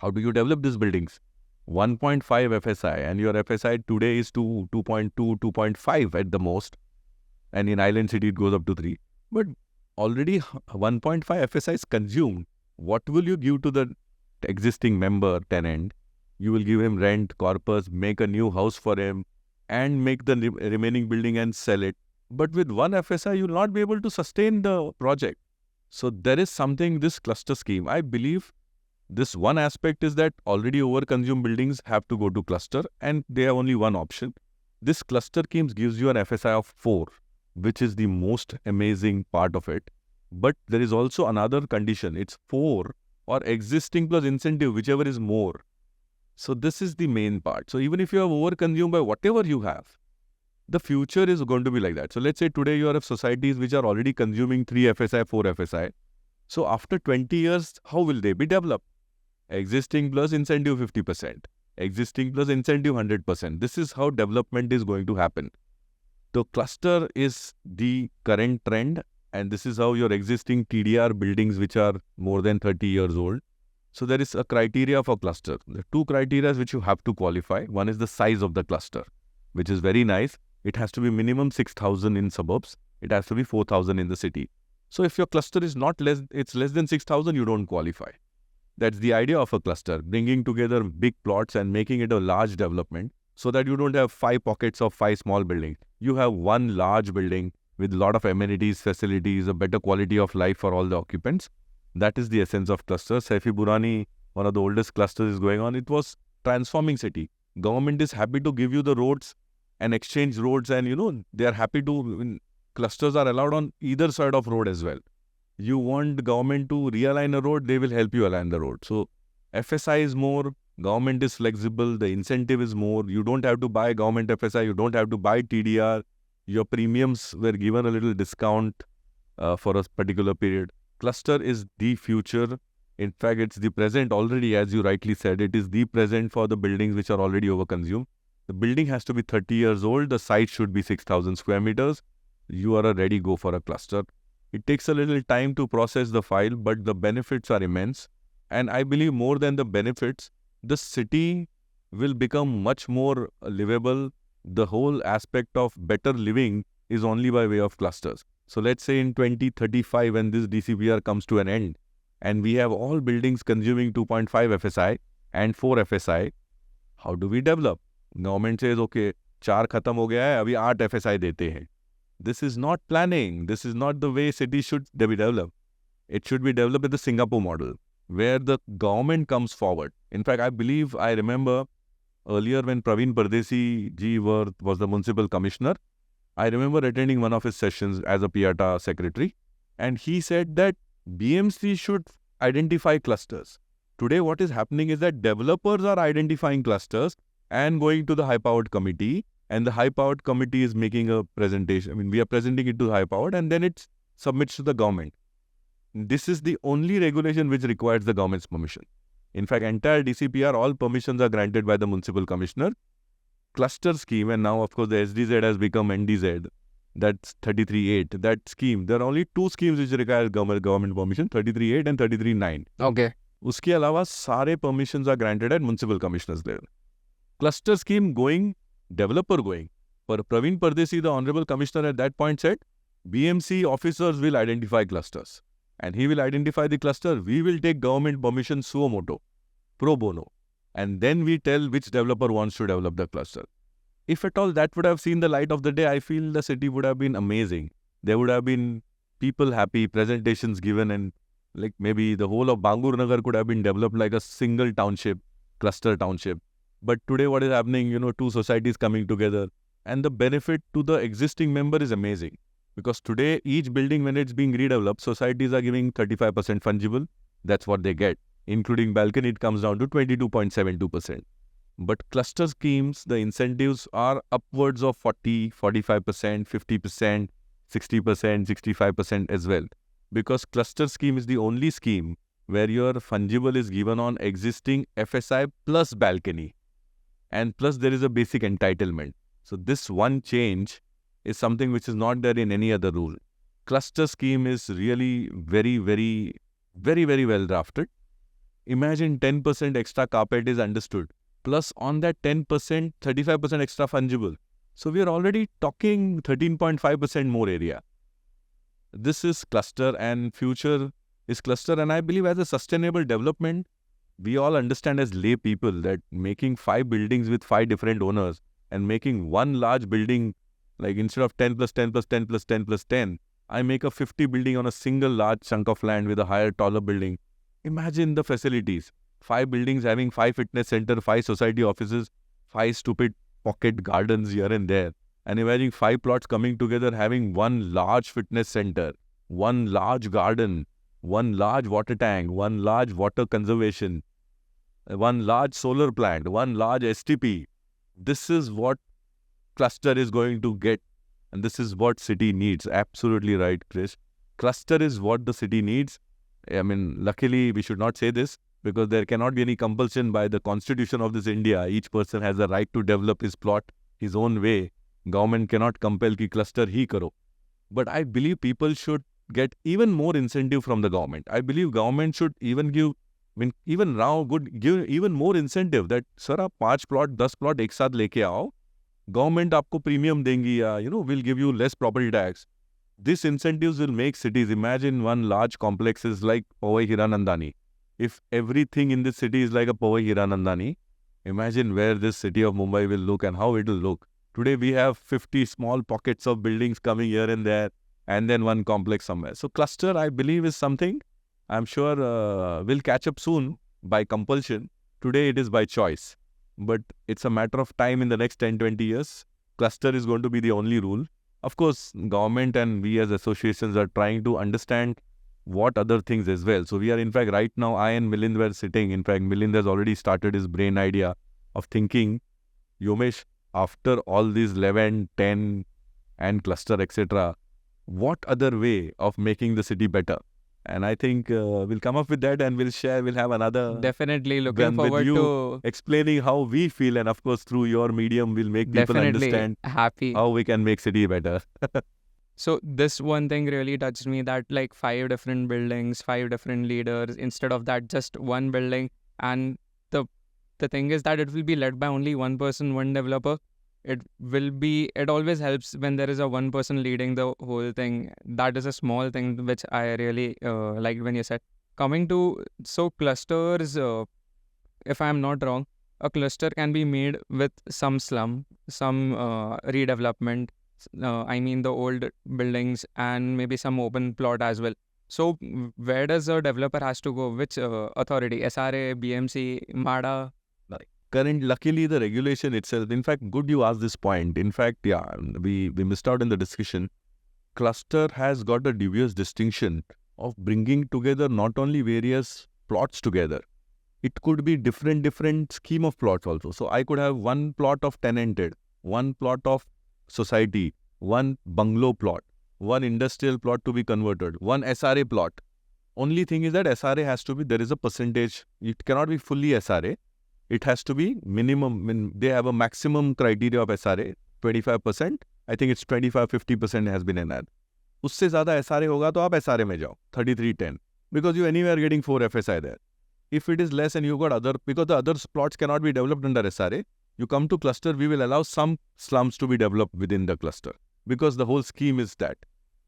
How do you develop these buildings? 1.5 FSI, and your FSI today is 2.2, 2.5 at the most. And in Island City, it goes up to 3. But already 1.5 FSI is consumed. What will you give to the existing member tenant? You will give him rent, corpus, make a new house for him, and make the remaining building and sell it. But with 1 FSI, you will not be able to sustain the project. So there is something, this cluster scheme, I believe this one aspect is that already overconsumed buildings have to go to cluster, and they have only one option. This cluster schemes gives you an FSI of 4, which is the most amazing part of it. But there is also another condition. It's 4 or existing plus incentive, whichever is more. So this is the main part. So even if you have overconsumed by whatever you have, the future is going to be like that. So let's say today you have societies which are already consuming 3 FSI, 4 FSI. So after 20 years, how will they be developed? Existing plus incentive 50%. Existing plus incentive 100%. This is how development is going to happen. The cluster is the current trend, and this is how your existing TDR buildings which are more than 30 years old. So there is a criteria for cluster. There are 2 criteria which you have to qualify. One is the size of the cluster, which is very nice. It has to be minimum 6,000 in suburbs. It has to be 4,000 in the city. So if your cluster is not less, it's less than 6,000, you don't qualify. That's the idea of a cluster, bringing together big plots and making it a large development so that you don't have 5 pockets of 5 small buildings. You have one large building with a lot of amenities, facilities, a better quality of life for all the occupants. That is the essence of clusters. Saifi Burani, one of the oldest clusters is going on. It was transforming city. Government is happy to give you the roads and exchange roads, and they are happy to, clusters are allowed on either side of road as well. You want the government to realign a road, they will help you align the road. So FSI is more, government is flexible, the incentive is more. You don't have to buy government FSI, you don't have to buy TDR. Your premiums were given a little discount for a particular period. Cluster is the future. In fact, it's the present already, as you rightly said. It is the present for the buildings which are already overconsumed. The building has to be 30 years old. The site should be 6,000 square meters. You are a ready go for a cluster. It takes a little time to process the file, but the benefits are immense. And I believe more than the benefits, the city will become much more livable. The whole aspect of better living is only by way of clusters. So let's say in 2035, when this DCPR comes to an end, and we have all buildings consuming 2.5 FSI and 4 FSI, how do we develop? Government says, okay, 4 khatam ho gaya hai, abhi 8 FSI dete hain. This is not planning. This is not the way cities should be developed. It should be developed with the Singapore model, where the government comes forward. In fact, I remember earlier when Praveen Pardesi ji was the municipal commissioner, I remember attending one of his sessions as a PIATA secretary, and he said that BMC should identify clusters. Today, what is happening is that developers are identifying clusters and going to the high-powered committee, and the high-powered committee is making a presentation. We are presenting it to the high-powered, and then it submits to the government. This is the only regulation which requires the government's permission. In fact, entire DCPR, all permissions are granted by the municipal commissioner. Cluster scheme, and now of course the SDZ has become NDZ, that's 33.8. That scheme, there are only 2 schemes which require government permission, 33.8 and 33.9. Okay. Uske alawa sare permissions are granted at municipal commissioners level. Cluster scheme going, developer going. For Praveen Pardesi, the honorable commissioner at that point said, BMC officers will identify clusters. And he will identify the cluster. We will take government permission suo moto, pro bono. And then we tell which developer wants to develop the cluster. If at all that would have seen the light of the day, I feel the city would have been amazing. There would have been people happy, presentations given, and like maybe the whole of Bangur Nagar could have been developed like a single township, cluster township. But today what is happening, 2 societies coming together, and the benefit to the existing member is amazing. Because today each building, when it's being redeveloped, societies are giving 35% fungible. That's what they get. Including balcony, it comes down to 22.72%. But cluster schemes, the incentives are upwards of 40, 45%, 50%, 60%, 65% as well. Because cluster scheme is the only scheme where your fungible is given on existing FSI plus balcony. And plus there is a basic entitlement. So this one change is something which is not there in any other rule. Cluster scheme is really very, very, very, very well drafted. Imagine 10% extra carpet is understood. Plus on that 10%, 35% extra fungible. So we are already talking 13.5% more area. This is cluster and future is cluster. And I believe as a sustainable development, we all understand as lay people that making 5 buildings with 5 different owners and making one large building, like instead of 10 plus 10 plus 10 plus 10 plus 10, I make a 50 building on a single large chunk of land with a higher, taller building. Imagine the facilities. 5 buildings having 5 fitness center, 5 society offices, 5 stupid pocket gardens here and there. And imagine 5 plots coming together having one large fitness center, one large garden, one large water tank, one large water conservation, one large solar plant, one large STP. This is what cluster is going to get. And this is what city needs. Absolutely right, Chris. Cluster is what the city needs. I mean, luckily, we should not say this because there cannot be any compulsion by the constitution of this India. Each person has the right to develop his plot his own way. Government cannot compel ki cluster hi karo. But I believe people should get even more incentive from the government. I believe government should even give, even now, give even more incentive that, sir, आप 5 plot, 10 plot एक साथ लेके आओ. Government आपको premium देंगी या, will give you less property tax. These incentives will make cities. Imagine one large complex is like Powai Hiranandani. If everything in this city is like a Powai Hiranandani, imagine where this city of Mumbai will look and how it will look. Today we have 50 small pockets of buildings coming here and there, and then one complex somewhere. So cluster, I believe, is something I'm sure will catch up soon by compulsion. Today it is by choice. But it's a matter of time in the next 10-20 years. Cluster is going to be the only rule. Of course, government and we as associations are trying to understand what other things as well. So we are, in fact, right now, I and Milind were sitting. In fact, Milind has already started his brain idea of thinking, Yomesh, after all these 11, 10 and cluster, etc., what other way of making the city better? And I think we'll come up with that and we'll have another... Definitely looking forward to... explaining how we feel, and of course through your medium we'll make people understand how we can make city better. So this one thing really touched me, that like 5 different buildings, 5 different leaders, instead of that just one building. And the thing is that it will be led by only one person, one developer. It always helps when there is a one person leading the whole thing. That is a small thing which I really liked when you said. Coming to, so clusters, if I am not wrong, a cluster can be made with some slum, some redevelopment, I mean the old buildings, and maybe some open plot as well. So where does a developer has to go? Which authority? SRA, BMC, MADA? Luckily, the regulation itself, in fact, good you asked this point. In fact, yeah, we missed out in the discussion. Cluster has got a dubious distinction of bringing together not only various plots together. It could be different scheme of plots also. So I could have one plot of tenanted, one plot of society, one bungalow plot, one industrial plot to be converted, one SRA plot. Only thing is that SRA has to be, there is a percentage. It cannot be fully SRA. It has to be minimum. They have a maximum criteria of SRA, 25%. I think it's 25-50% has been NR. उससे ज़्यादा SRA होगा तो आप SRA में जाओ, 3310. Because you anyway are getting 4 FSI there. If it is less and you got other, because the other plots cannot be developed under SRA, you come to cluster, we will allow some slums to be developed within the cluster. Because the whole scheme is that.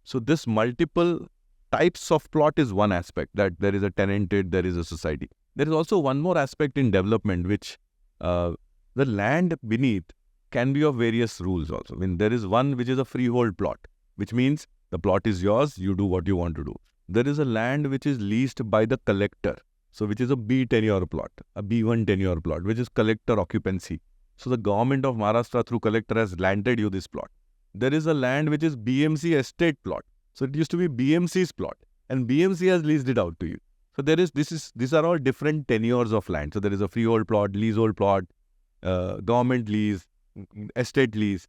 So this multiple types of plot is one aspect, that there is a tenanted, there is a society. There is also one more aspect in development, which the land beneath can be of various rules also. I mean, there is one which is a freehold plot, which means the plot is yours, you do what you want to do. There is a land which is leased by the collector, so which is a B tenure plot, a B1 tenure plot, which is collector occupancy. So the government of Maharashtra through collector has landed you this plot. There is a land which is BMC estate plot. So it used to be BMC's plot, and BMC has leased it out to you. So these are all different tenures of land. So there is a freehold plot, leasehold plot, government lease, estate lease,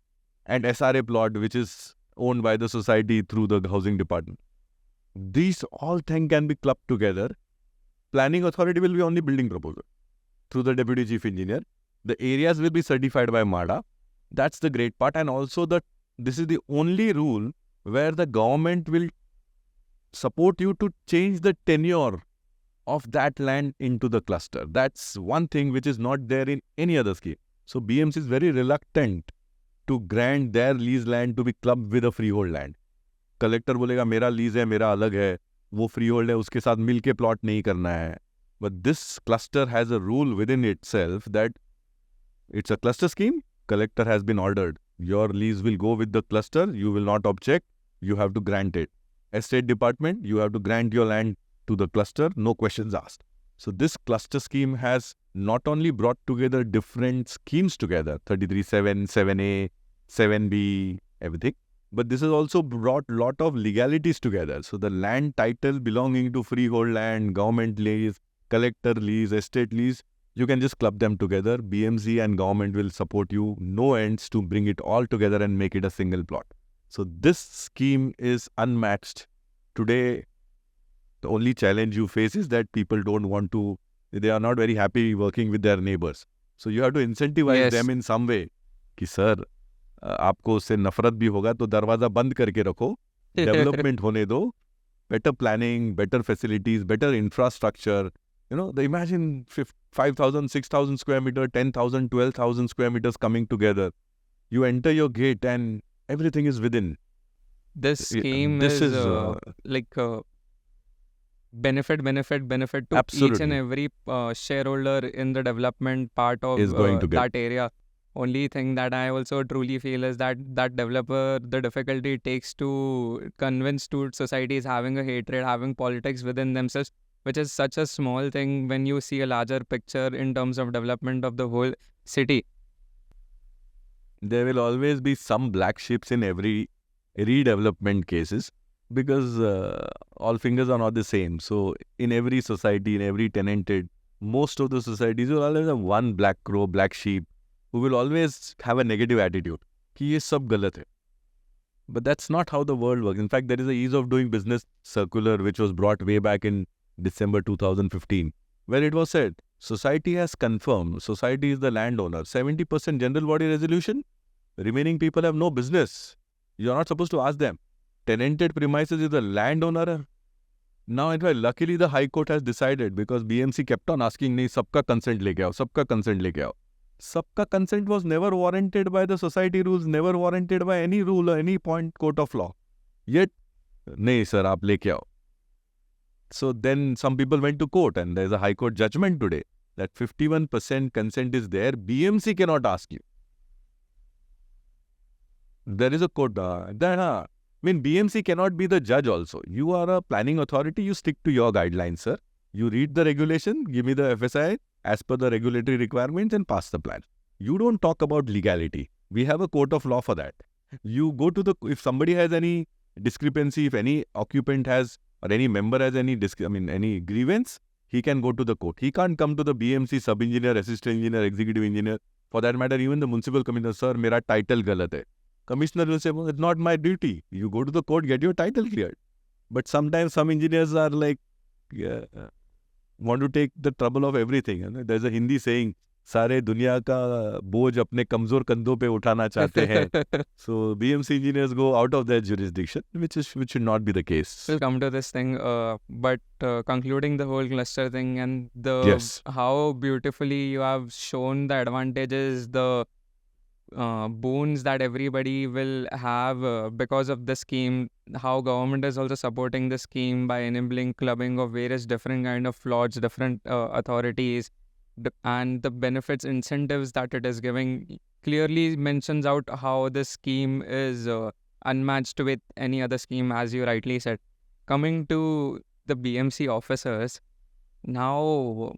and SRA plot, which is owned by the society through the housing department. These all things can be clubbed together. Planning authority will be only building proposal through the deputy chief engineer. The areas will be certified by MADA. That's the great part. And also this is the only rule where the government will support you to change the tenure of that land into the cluster. That's one thing which is not there in any other scheme. So BMC is very reluctant to grant their lease land to be clubbed with a freehold land. Collector बोलेगा मेरा lease है, मेरा अलग है, वो free hold है, उसके साथ मिल के प्लॉट नहीं करना है. But this cluster has a rule within itself that it's a cluster scheme. Collector has been ordered, your lease will go with the cluster, you will not object, you have to grant it. Estate department, you have to grant your land to the cluster, no questions asked. So this cluster scheme has not only brought together different schemes together, 33(7), 7A, 7B, everything, but this has also brought lot of legalities together. So the land title belonging to freehold land, government lease, collector lease, estate lease, you can just club them together. BMC and government will support you, no ends, to bring it all together and make it a single plot. So this scheme is unmatched. Today, the only challenge you face is that people don't want to, they are not very happy working with their neighbors. So you have to incentivize them in some way. कि sir आपको उससे नफरत भी होगा तो दरवाजा बंद करके रखो, डेवलपमेंट होने दो, better planning, better facilities, better infrastructure. You know, the imagine 5,000, 6,000 square meter, 10,000, 12,000 square meters coming together. You enter your gate and everything is within. This scheme is like benefit to Absolutely. each and every shareholder in the development part of Is going to get. that area. Only thing that I also truly feel is that developer, the difficulty it takes to convince two societies having a hatred, having politics within themselves, which is such a small thing when you see a larger picture in terms of development of the whole city. There will always be some black sheeps in every redevelopment cases, because all fingers are not the same. So in every society, in every tenanted, most of the societies will always have one black crow, black sheep, who will always have a negative attitude. कि ये सब गलत है. But that's not how the world works. In fact, there is a ease of doing business circular which was brought way back in December 2015, where it was said, society has confirmed, society is the landowner, 70% general body resolution, remaining people have no business. You are not supposed to ask them. Tenanted premises is the landowner. Now, in fact, luckily the High Court has decided, because BMC kept on asking, नहीं सबका consent लेके आओ, सबका consent लेके आओ. Sabka consent was never warranted by the society rules, never warranted by any rule or any point court of law. Yet, nahi sir, aap leke aao. So then some people went to court, and there's a High Court judgment today that 51% consent is there. BMC cannot ask you. There is a court. I mean, BMC cannot be the judge also. You are a planning authority, you stick to your guidelines, sir. You read the regulation, give me the FSI as per the regulatory requirements and pass the plan. You don't talk about legality. We have a court of law for that. You go to if somebody has any discrepancy, if any occupant has, or any member has any any grievance, he can go to the court. He can't come to the BMC sub-engineer, assistant engineer, executive engineer, for that matter, even the municipal commissioner, sir, mera title galat hai. Commissioner will say, well, it's not my duty. You go to the court, get your title cleared. But sometimes some engineers are like, want to take the trouble of everything. There's a Hindi saying, सारे दुनिया का बोझ अपने कमजोर कंधों पे उठाना चाहते हैं. So BMC engineers go out of their jurisdiction, which should not be the case. We'll come to this thing, but concluding the whole cluster thing and how beautifully you have shown the advantages, the boons that everybody will have because of the scheme, how government is also supporting the scheme by enabling clubbing of various different kind of plots, different authorities, and the benefits, incentives that it is giving, clearly mentions out how this scheme is unmatched with any other scheme, as you rightly said. Coming to the BMC officers, now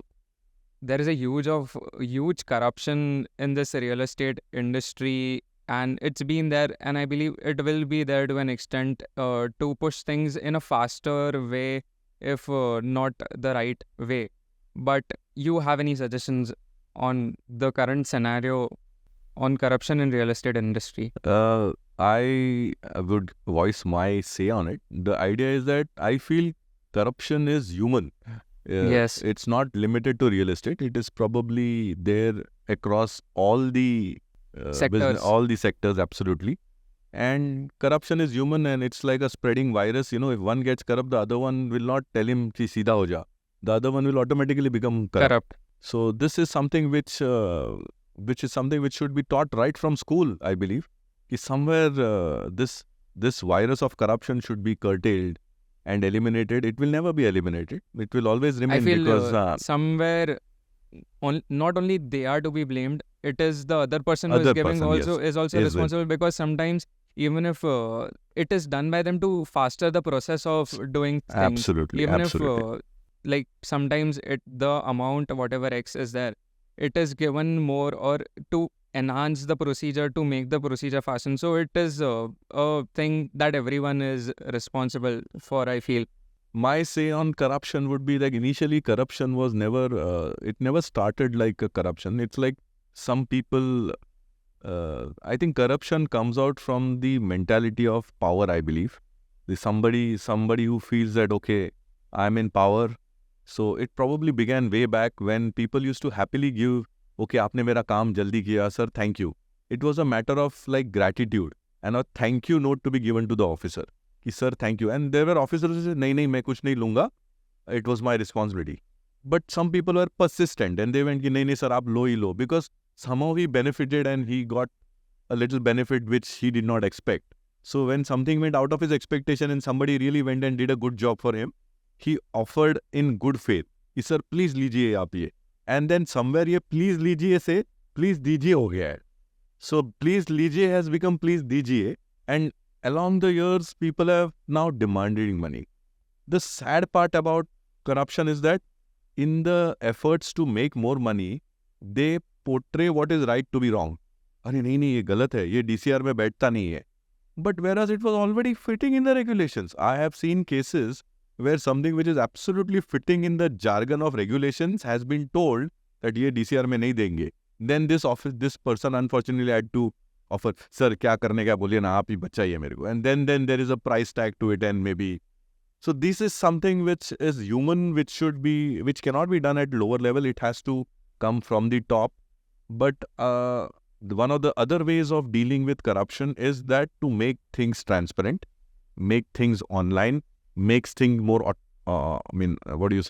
there is a huge corruption in this real estate industry, and it's been there, and I believe it will be there to an extent to push things in a faster way, if not the right way. But you have any suggestions on the current scenario on corruption in real estate industry? I would voice my say on it. The idea is that I feel corruption is human. Yes. It's not limited to real estate. It is probably there across all the sectors. All the sectors, absolutely. And corruption is human, and it's like a spreading virus. If one gets corrupt, the other one will not tell him, "Ki seedha ho ja." the other one will automatically become corrupt. Corrupt. So this is something which should be taught right from school, I believe. Ki somewhere this virus of corruption should be curtailed and eliminated. It will never be eliminated. It will always I remain feel because somewhere not only they are to be blamed, it is the other person who is Other giving person, also yes, is also is responsible, because sometimes even if it is done by them to faster the process of doing things, absolutely, even absolutely. if like sometimes the amount whatever X is there, it is given more or to enhance the procedure to make the procedure fasten. So it is a thing that everyone is responsible for, I feel. My say on corruption would be like initially corruption was never, it never started like a corruption. It's like some people, I think corruption comes out from the mentality of power, I believe. Somebody who feels that, okay, I'm in power. So it probably began way back when people used to happily give, okay, aapne mera kaam jaldi kiya, sir, thank you. It was a matter of like gratitude and a thank you note to be given to the officer. Ki, sir, thank you. And there were officers who said, nahi, main kuch nahi lunga. It was my responsibility. But some people were persistent and they went, ki, nahi, sir, aap lo hi lo. Because somehow he benefited and he got a little benefit which he did not expect. So when something went out of his expectation and somebody really went and did a good job for him, he offered in good faith, कि sir please लीजिए आप ये. And then somewhere ये please लीजिए से please दीजिए हो गया है. So please लीजिए has become please दीजिए, and along the years people have now demanding money. The sad part about corruption is that in the efforts to make more money, they portray what is right to be wrong. अरे नहीं ये गलत है, ये DCR में बैठता नहीं है. But whereas it was already fitting in the regulations. I have seen cases where something which is absolutely fitting in the jargon of regulations has been told that ये DCR में नहीं देंगे. Then this person unfortunately had to offer, sir क्या करने का बोलिए ना, आप ही बचाइए मेरे को. And then there is a price tag to it, and maybe. So this is something which is human, which cannot be done at lower level. It has to come from the top. But one of the other ways of dealing with corruption is that to make things transparent, make things online, makes things more,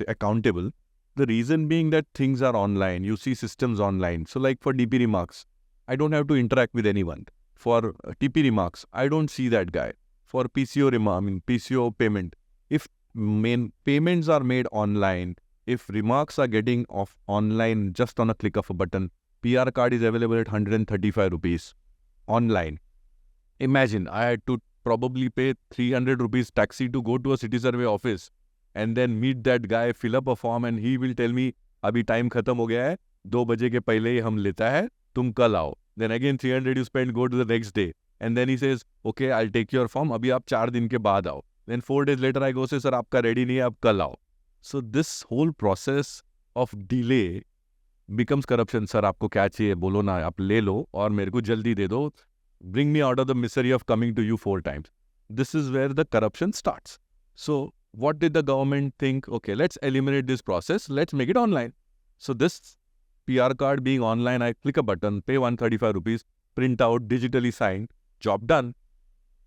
accountable. The reason being that things are online, you see systems online. So like for DP remarks, I don't have to interact with anyone. For TP remarks, I don't see that guy. For PCO payment, if payments are made online, if remarks are getting off online just on a click of a button, PR card is available at 135 rupees online. Imagine I had to probably pay 300 rupees taxi to go to a city survey office and then meet that guy, fill up a form, and he will tell me, abhi time khatam ho gaya hai, 2 baje ke pehle hi hum leta hai, tum kal aao. Then again 300 you spend, go to the next day. And then he says, okay, I'll take your form, abhi aap 4 din ke baad aao. Then 4 days later I go say, sir, aapka ready nahi hai, ab kal aao. So this whole process of delay becomes corruption. Sir, आपको क्या चाहिए बोलो ना, आप ले लो और मेरे को जल्दी दे दो. Bring me out of the misery of coming to you 4 times. This is where the corruption starts. So what did the government think? Okay, let's eliminate this process. Let's make it online. So this PR card being online, I click a button, pay 135 rupees, print out, digitally signed, job done.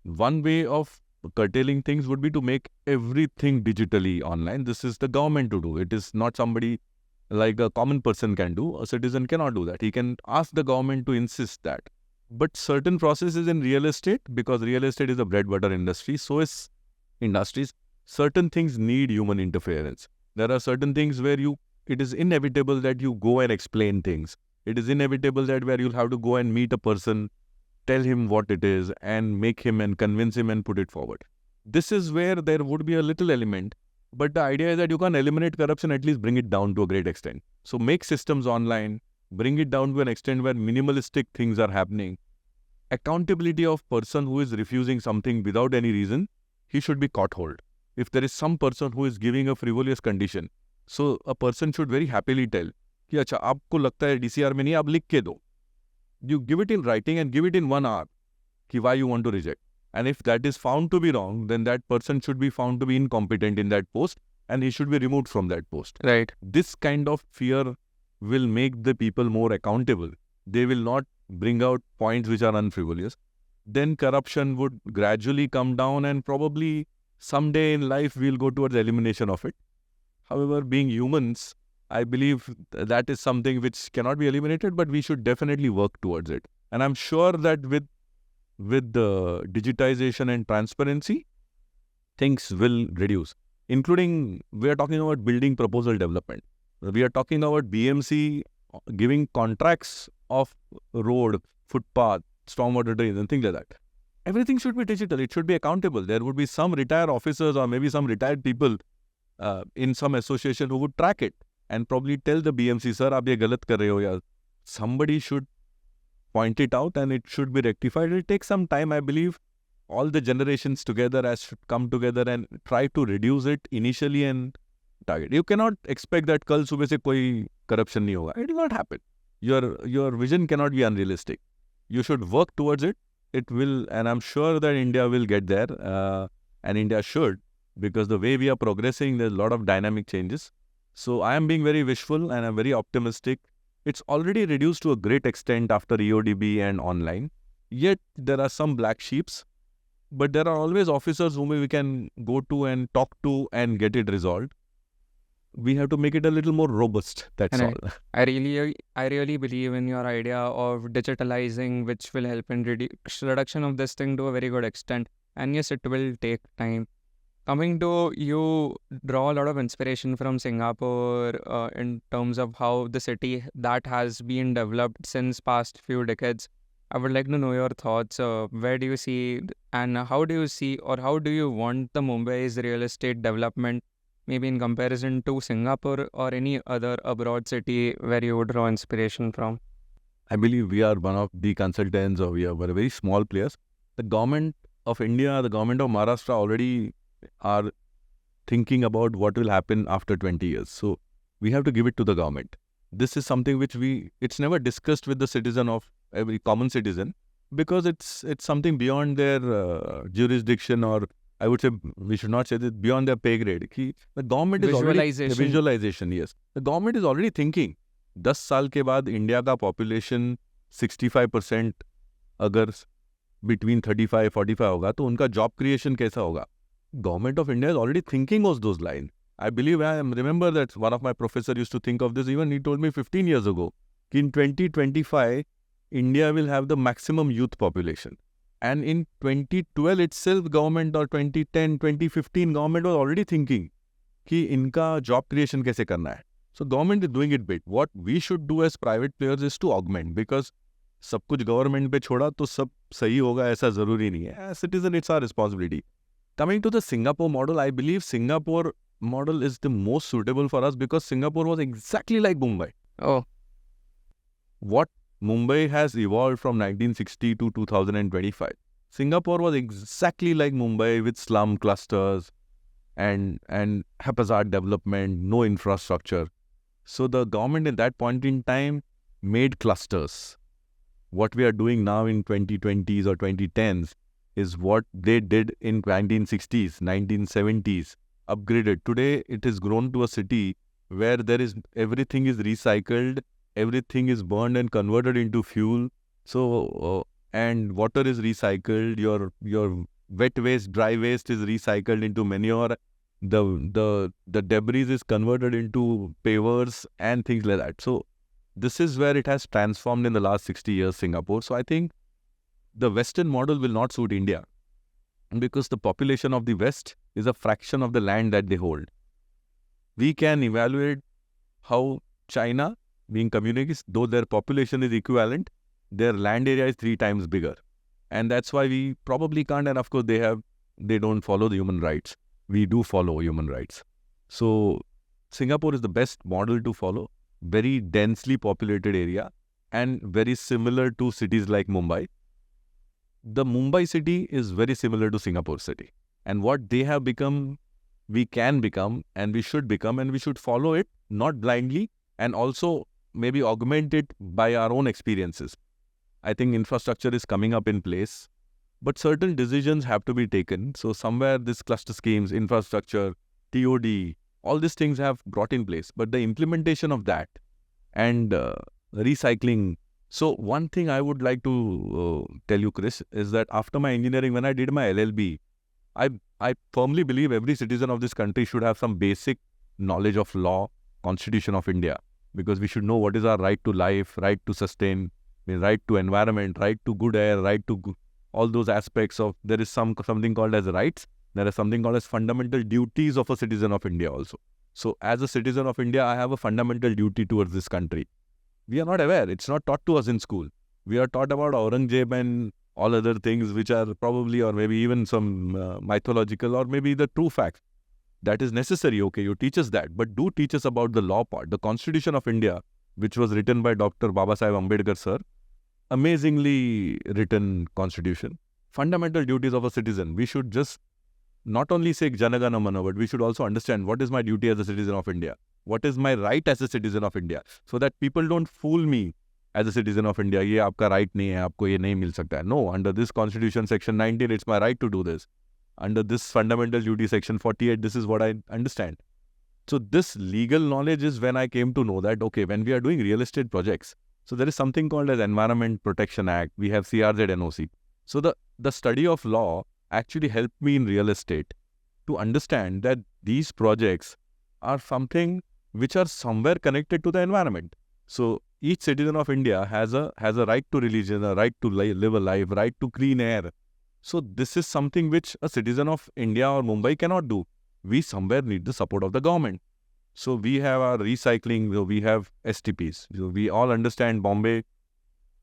One way of curtailing things would be to make everything digitally online. This is the government to do. It is not somebody like a common person can do. A citizen cannot do that. He can ask the government to insist that. But certain processes in real estate, because real estate is a bread butter industry, so is industries, certain things need human interference. There are certain things where it is inevitable that you go and explain things. It is inevitable that where you'll have to go and meet a person, tell him what it is, and make him and convince him and put it forward. This is where there would be a little element. But the idea is that you can eliminate corruption, at least bring it down to a great extent. So make systems online, bring it down to an extent where minimalistic things are happening. Accountability of person who is refusing something without any reason, he should be caught hold. If there is some person who is giving a frivolous condition, so a person should very happily tell, कि अच्छा आपको लगता है DCR में नहीं, आप लिख के दो. You give it in writing and give it in 1 hour, कि why you want to reject. And if that is found to be wrong, then that person should be found to be incompetent in that post and he should be removed from that post. Right. This kind of fear will make the people more accountable. They will not bring out points which are unfrivolous. Then corruption would gradually come down and probably someday in life we'll go towards elimination of it. However, being humans, I believe that is something which cannot be eliminated, but we should definitely work towards it. And I'm sure that with the digitization and transparency, things will reduce. Including, we are talking about building proposal development. We are talking about BMC giving contracts of road, footpath, stormwater drains, and things like that. Everything should be digital. It should be accountable. There would be some retired officers or maybe some retired people in some association who would track it and probably tell the BMC, sir, aap ye galat kar rahe ho ya. Somebody should point it out and it should be rectified. It will take some time, I believe. All the generations together should come together and try to reduce it initially and target. You cannot expect that kal subah se koi corruption nahi hoga. It will not happen. Your vision cannot be unrealistic. You should work towards it. It will, and I'm sure that India will get there, and India should, because the way we are progressing, there's a lot of dynamic changes. So I am being very wishful and I'm very optimistic. It's already reduced to a great extent after EODB and online. Yet there are some black sheeps, but there are always officers whom we can go to and talk to and get it resolved. We have to make it a little more robust. That's And all. I really believe in your idea of digitalizing, which will help in reduction of this thing to a very good extent. And yes, it will take time. Coming to, you draw a lot of inspiration from Singapore in terms of how the city that has been developed since past few decades. I would like to know your thoughts. Where do you see and how do you see or how do you want the Mumbai's real estate development, maybe in comparison to Singapore or any other abroad city where you would draw inspiration from? I believe we are one of the consultants, or we are very small players. The government of India, the government of Maharashtra already are thinking about what will happen after 20 years. So we have to give it to the government. This is something which it's never discussed with the citizen of every common citizen, because it's something beyond their jurisdiction, or I would say we should not say that, beyond their pay grade. The government is already visualization. Yes, the government is already thinking 10 साल के बाद India का population 65% अगर between 35-45 होगा तो उनका job creation कैसा होगा. Government of India is already thinking of those lines. I believe, I remember that one of my professor used to think of this. Even he told me 15 years ago, in 2025, India will have the maximum youth population. And in 2012 itself, government, or 2010, 2015, government was already thinking कि इनका job creation कैसे करना है. So government is doing it bit. What we should do as private players is to augment, because सब कुछ government पे छोड़ा तो सब सही होगा ऐसा जरूरी नहीं है. As citizen, it's our responsibility. Coming to the Singapore model, I believe Singapore model is the most suitable for us because Singapore was exactly like Mumbai. Oh, What Mumbai has evolved from 1960 to 2025. Singapore was exactly like Mumbai, with slum clusters and haphazard development, no infrastructure. So the government at that point in time made clusters. What we are doing now in 2020s or 2010s is what they did in 1960s, 1970s, upgraded. Today, it has grown to a city where everything is recycled, everything is burned and converted into fuel. So, and water is recycled. Your wet waste, dry waste is recycled into manure. The debris is converted into pavers and things like that. So this is where it has transformed in the last 60 years, Singapore. So I think the Western model will not suit India, because the population of the West is a fraction of the land that they hold. We can evaluate how China, being communists, though their population is equivalent, their land area is 3 times bigger. And that's why we probably can't, and of course they don't follow the human rights. We do follow human rights. So Singapore is the best model to follow. Very densely populated area and very similar to cities like Mumbai. The Mumbai city is very similar to Singapore city. And what they have become, we can become, and we should become, and we should follow it, not blindly, and also maybe augment it by our own experiences. I think infrastructure is coming up in place, but certain decisions have to be taken. So somewhere this cluster schemes, infrastructure, TOD, all these things have brought in place. But the implementation of that and recycling. So one thing I would like to tell you, Chris, is that after my engineering, when I did my LLB, I firmly believe every citizen of this country should have some basic knowledge of law, Constitution of India, because we should know what is our right to life, right to sustain, right to environment, right to good air, right to all those aspects of, there is something called as rights. There is something called as fundamental duties of a citizen of India also. So as a citizen of India, I have a fundamental duty towards this country. We are not aware. It's not taught to us in school. We are taught about Aurangzeb and all other things which are probably, or maybe even some mythological, or maybe the true facts. That is necessary, okay, you teach us that. But do teach us about the law part. The Constitution of India, which was written by Dr. Babasaheb Ambedkar sir. Amazingly written constitution. Fundamental duties of a citizen. We should just not only say Jana Gana Mana, but we should also understand what is my duty as a citizen of India. What is my right as a citizen of India? So that people don't fool me as a citizen of India. ये आपका right नहीं है, आपको ये नहीं मिल सकता है. No, under this constitution section 19, it's my right to do this. Under this fundamental duty section 48, this is what I understand. So this legal knowledge is when I came to know that, okay, when we are doing real estate projects, so there is something called as Environment Protection Act. We have CRZ NOC. So the study of law actually helped me in real estate to understand that these projects are something which are somewhere connected to the environment. So each citizen of India has a right to religion, a right to live a life, right to clean air. So this is something which a citizen of India or Mumbai cannot do. We somewhere need the support of the government. So we have our recycling, we have STPs. So we all understand Bombay.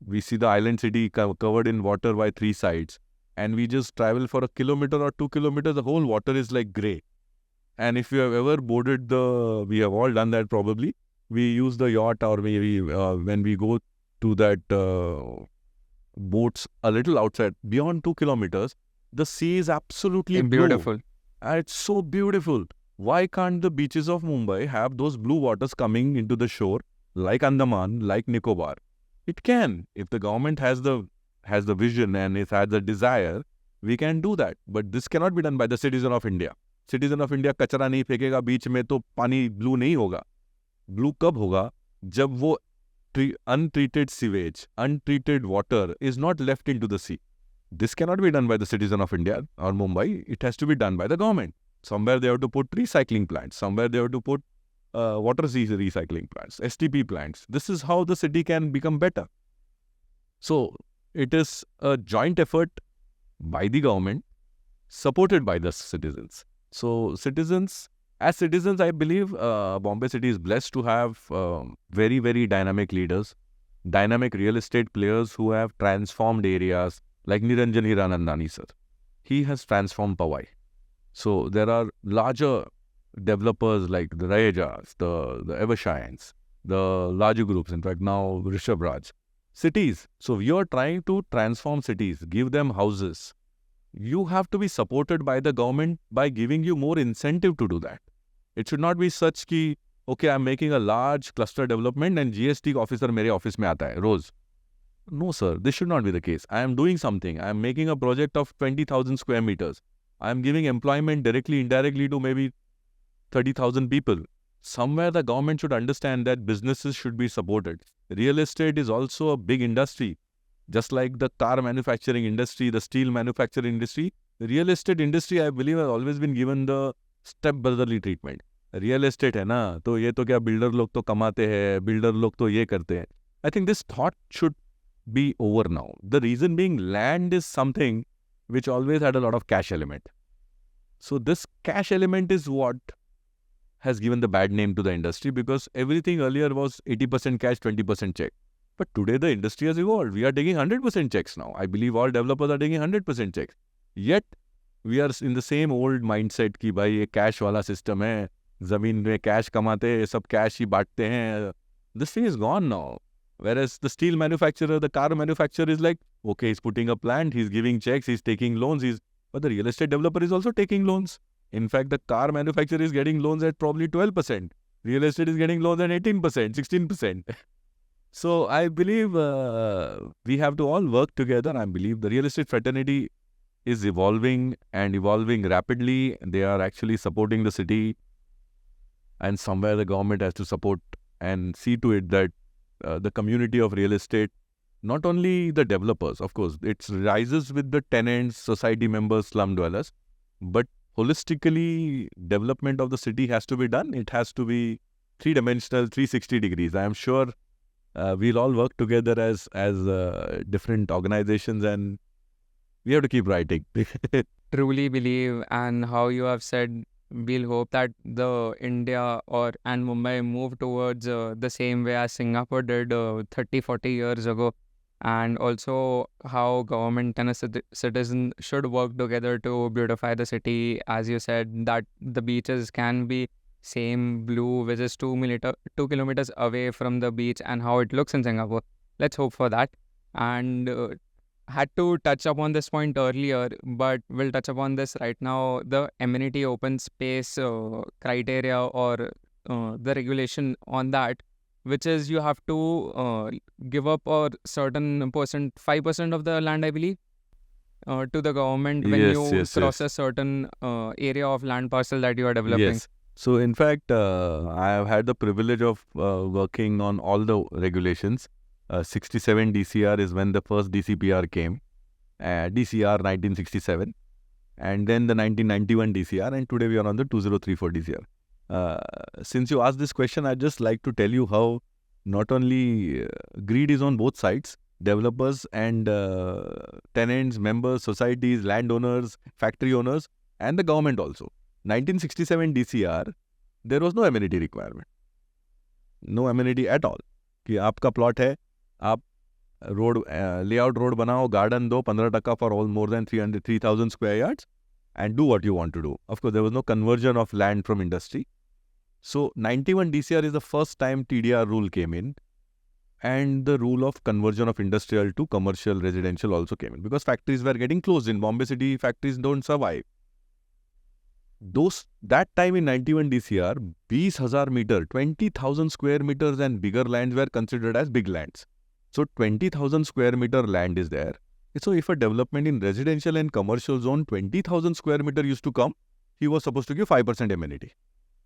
We see the island city covered in water by 3 sides. And we just travel for a kilometer or 2 kilometers, the whole water is like grey. And if you have ever boarded we have all done that probably. We use the yacht, or maybe when we go to that boats a little outside, beyond 2 kilometers, the sea is absolutely Beautiful. blue. And it's so beautiful. Why can't the beaches of Mumbai have those blue waters coming into the shore like Andaman, like Nicobar? It can. If the government has the vision and it has the desire, we can do that. But this cannot be done by the citizen of India. Citizen of India कचरा नहीं फेंकेगा बीच में तो पानी blue नहीं होगा. Blue कब होगा? जब वो untreated sewage, untreated water is not left into the sea. This cannot be done by the citizen of India or Mumbai. It has to be done by the government. Somewhere they have to put recycling plants. Somewhere they have to put water recycling plants, STP plants. This is how the city can become better. So it is a joint effort by the government, supported by the citizens. So as citizens, I believe Bombay City is blessed to have very, very dynamic leaders, dynamic real estate players who have transformed areas, like Niranjan Hiranandani sir. He has transformed Powai. So there are larger developers like the Rahejas, the Evershines, the larger groups, in fact now Rishabh Raj. Cities. So we are trying to transform cities, give them houses. You have to be supported by the government by giving you more incentive to do that. It should not be such ki, okay, I'm making a large cluster development and GST officer मेरे office में आता है रोज. No sir, this should not be the case. I am doing something. I am making a project of 20,000 square meters. I am giving employment directly, indirectly to maybe 30,000 people. Somewhere the government should understand that businesses should be supported. Real estate is also a big industry. Just like the car manufacturing industry, the steel manufacturing industry, the real estate industry, I believe, has always been given the step-brotherly treatment. Real estate है ना, तो ये तो क्या builder लोग तो कमाते हैं, builder लोग तो ये करते हैं. I think this thought should be over now. The reason being, land is something which always had a lot of cash element. So this cash element is what has given the bad name to the industry, because everything earlier was 80% cash, 20% check. But today the industry has evolved. We are taking 100% checks now. I believe all developers are taking 100% checks. Yet we are in the same old mindset कि भाई ये cash वाला system है, ज़मीन में cash कमाते हैं, सब cash ही बांटते हैं. This thing is gone now. Whereas the steel manufacturer, the car manufacturer is like, okay, he's putting a plant, he's giving checks, he's taking loans, but the real estate developer is also taking loans. In fact, the car manufacturer is getting loans at probably 12%. Real estate is getting loans at 18%, 16%. So I believe we have to all work together. I believe the real estate fraternity is evolving and evolving rapidly. They are actually supporting the city, and somewhere the government has to support and see to it that the community of real estate, not only the developers, of course, it rises with the tenants, society members, slum dwellers, but holistically development of the city has to be done. It has to be three-dimensional, 360 degrees. I am sure we'll all work together as different organizations, and we have to keep writing. Truly believe, and how you have said, we'll hope that the India and Mumbai move towards the same way as Singapore did 30-40 years ago, and also how government and a citizen should work together to beautify the city. As you said, that the beaches can be same blue, which is 2 kilometers away from the beach, and how it looks in Singapore. Let's hope for that. And had to touch upon this point earlier, but we'll touch upon this right now. The amenity open space criteria, or the regulation on that, which is you have to give up a certain percent, 5% of the land, I believe, to the government when you cross a certain area of land parcel that you are developing. Yes. So in fact, I have had the privilege of working on all the regulations. 67 DCR is when the first DCPR came, DCR 1967, and then the 1991 DCR, and today we are on the 2034 DCR. Since you asked this question, I'd just like to tell you how not only greed is on both sides, developers and tenants, members, societies, landowners, factory owners, and the government also. 1967 DCR, there was no amenity requirement. No amenity at all. कि आपका plot है, आप road layout road बनाओ, garden दो, 15% for all more than 3,000 square yards, and do what you want to do. Of course, there was no conversion of land from industry. So 91 DCR is the first time TDR rule came in, and the rule of conversion of industrial to commercial residential also came in, because factories were getting closed. In Bombay City, factories don't survive. That time in 91 DCR, 20,000 meter, 20,000 square meters and bigger lands were considered as big lands. So 20,000 square meter land is there. So if a development in residential and commercial zone, 20,000 square meter used to come, he was supposed to give 5% amenity.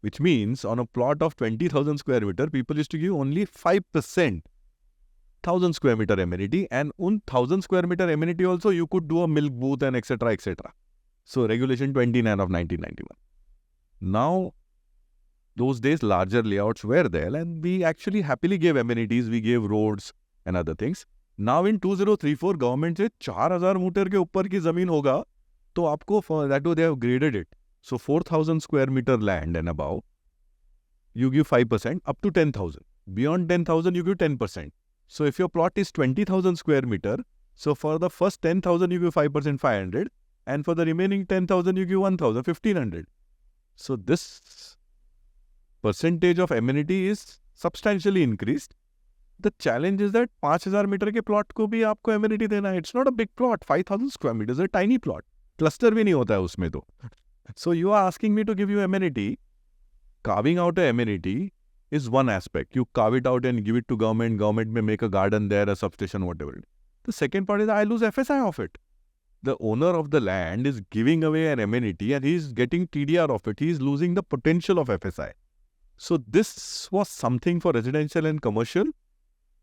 Which means on a plot of 20,000 square meter, people used to give only 5%, 1,000 square meter amenity, and on 1,000 square meter amenity also you could do a milk booth and etc. etc. So regulation 29 of 1991. Now, those days larger layouts were there, and we actually happily gave amenities. We gave roads and other things. Now in 2034, government से 4,000 metre के ऊपर की जमीन होगा, तो आपको that way they have graded it. So 4,000 square meter land and above, you give 5% up to 10,000. Beyond 10,000, you give 10%. So if your plot is 20,000 square meter, so for the first 10,000 you give 5%, 500, and for the remaining 10,000 you give 1,000, 1,500. So this percentage of amenity is substantially increased. The challenge is that 5,000 meter के plot को भी आपको amenity देना है. It's not a big plot. 5,000 square meters is a tiny plot. Cluster भी नहीं होता है उसमें तो. So you are asking me to give you amenity. Carving out a amenity is one aspect. You carve it out and give it to government. Government may make a garden there, a substation, whatever. The second part is I lose FSI of it. The owner of the land is giving away an amenity and he is getting TDR of it. He is losing the potential of FSI. So this was something for residential and commercial.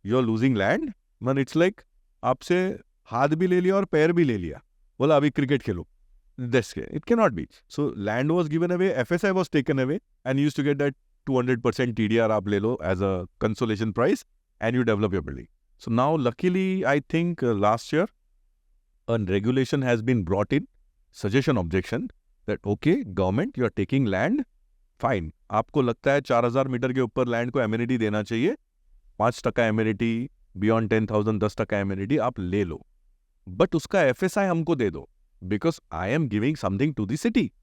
You are losing land. Man, it's like आपसे हाथ भी ले लिया और पैर भी ले लिया. बोला अभी cricket Khelo. It cannot be. So land was given away, FSI was taken away, and you used to get that 200% TDR आप ले लो as a consolation prize, and you develop your building. So now luckily I think last year a regulation has been brought in, suggestion objection, that okay, government, you are taking land, fine. आपको लगता है 4,000 metre के ऊपर land को amenity देना चाहिए, 5% amenity, beyond 10,000 10% amenity आप ले लो, बट उसका FSI हमको दे दो, because I am giving something to the city.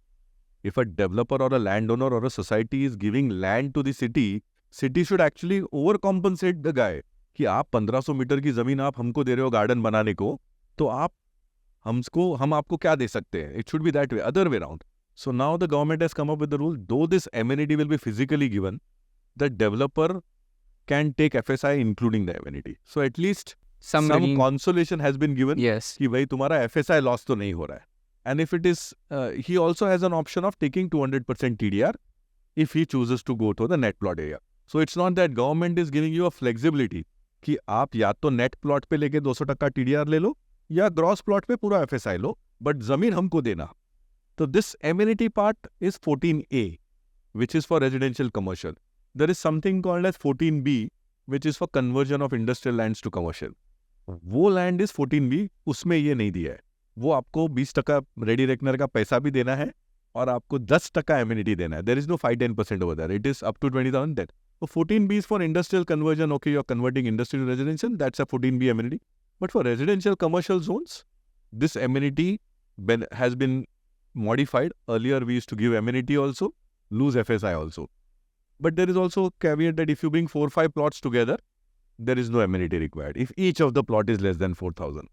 If a developer or a landowner or a society is giving land to the city should actually overcompensate the guy कि आप 1,500 metre की जमीन आप हमको दे रहे हो गार्डन बनाने को, तो हम आपको क्या दे सकते हैं? It should be that way, other way around. So now the government has come up with the rule, though this amenity will be physically given, the developer can take FSI including the amenity. So at least some consolation has been given. Yes. कि भाई तुम्हारा FSI loss तो नहीं हो रहा है. And if it is, he also has an option of taking 200% TDR if he chooses to go to the net plot area. So it's not that government is giving you a flexibility कि आप या तो net plot पे लेके 200% TDR ले लो या gross plot पे पूरा FSI लो, but जमीन हमको देना. So this amenity part is 14A, which is for residential commercial. There is something called as 14B, which is for conversion of industrial lands to commercial. वो land is 14B, उसमें ये नहीं दिया है. वो आपको 20% रेडी रेकनर का पैसा भी देना है और आपको 10% एमिनिटी देना है. There is no 5-10% over there. It is up to 20,000 then. So 14B is for industrial conversion. Okay, you're converting industry to residential. That's a 14B amenity. But for residential commercial zones, this amenity has been modified. Earlier, we used to give amenity also, lose FSI also. But there is also a caveat that if you bring 4-5 plots together, there is no amenity required. If each of the plot is less than 4,000.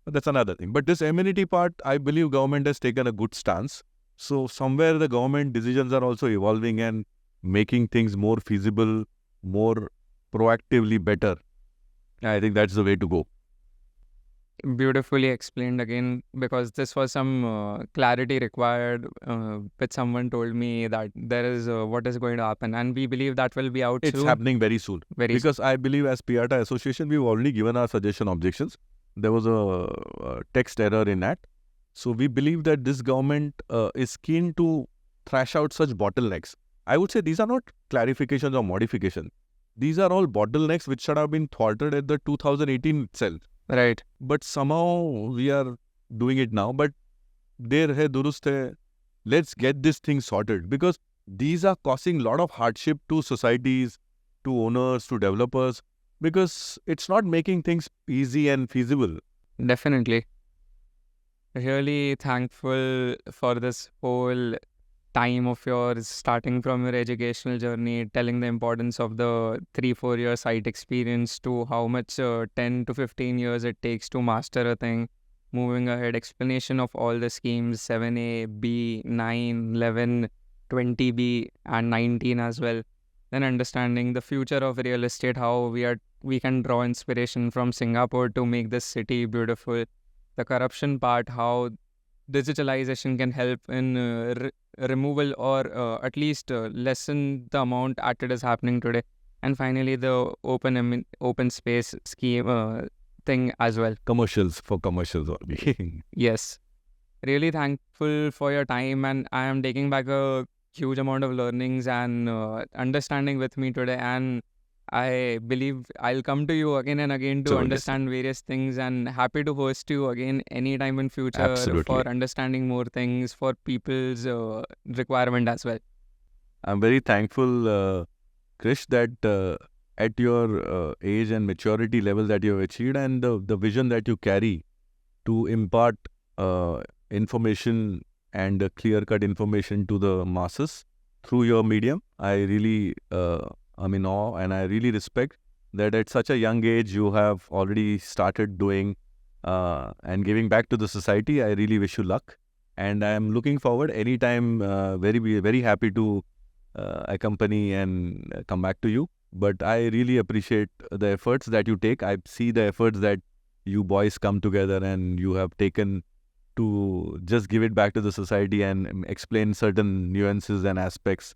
But that's another thing. But this amenity part, I believe government has taken a good stance. So somewhere the government decisions are also evolving and making things more feasible, more proactively better. I think that's the way to go. Beautifully explained again, because this was some clarity required, which someone told me that there is what is going to happen, and we believe that will be out It's soon. happening very soon. Because I believe as PIATA Association, we've already given our suggestion objections. There was a text error in that. So we believe that this government is keen to thrash out such bottlenecks. I would say these are not clarifications or modifications. These are all bottlenecks which should have been thwarted at the 2018 itself. Right. But somehow we are doing it now. But der hai, durust hai. Let's get this thing sorted, because these are causing a lot of hardship to societies, to owners, to developers, because it's not making things easy and feasible. Definitely. Really thankful for this whole time of yours, starting from your educational journey, telling the importance of the 3-4 year site experience to how much 10 to 15 years it takes to master a thing. Moving ahead, explanation of all the schemes, 7A, B, 9, 11, 20B and 19 as well. Then understanding the future of real estate, how we can draw inspiration from Singapore to make this city beautiful. The corruption part, how digitalization can help in removal or at least lessen the amount that it is happening today. And finally, the open space scheme thing as well. Commercials for commercials only. Yes. Really thankful for your time, and I am taking back a huge amount of learnings and understanding with me today, and I believe I'll come to you again and again to So, understand various things, and happy to host you again anytime in future Absolutely. for understanding more things for people's requirement as well. I'm very thankful, Krish, that at your age and maturity level that you have achieved, and the vision that you carry to impart information and clear-cut information to the masses through your medium. I really am in awe, and I really respect that at such a young age you have already started doing and giving back to the society. I really wish you luck, and I am looking forward anytime, very happy to accompany and come back to you. But I really appreciate the efforts that you take. I see the efforts that you boys come together and you have taken to just give it back to the society and explain certain nuances and aspects.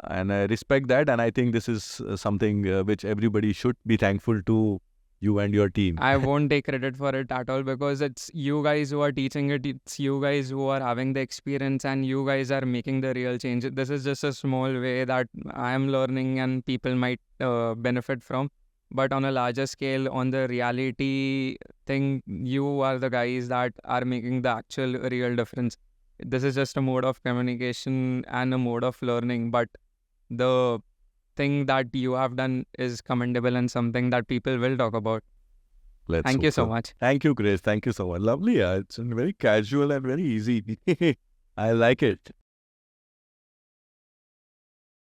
And I respect that, and I think this is something which everybody should be thankful to you and your team. I won't take credit for it at all, because it's you guys who are teaching it. It's you guys who are having the experience, and you guys are making the real change. This is just a small way that I am learning and people might benefit from. But on a larger scale, on the reality thing, you are the guys that are making the actual real difference. This is just a mode of communication and a mode of learning, but the thing that you have done is commendable and something that people will talk about. Thank you so much. Thank you, Grace. Thank you so much. Lovely. It's very casual and very easy. I like it.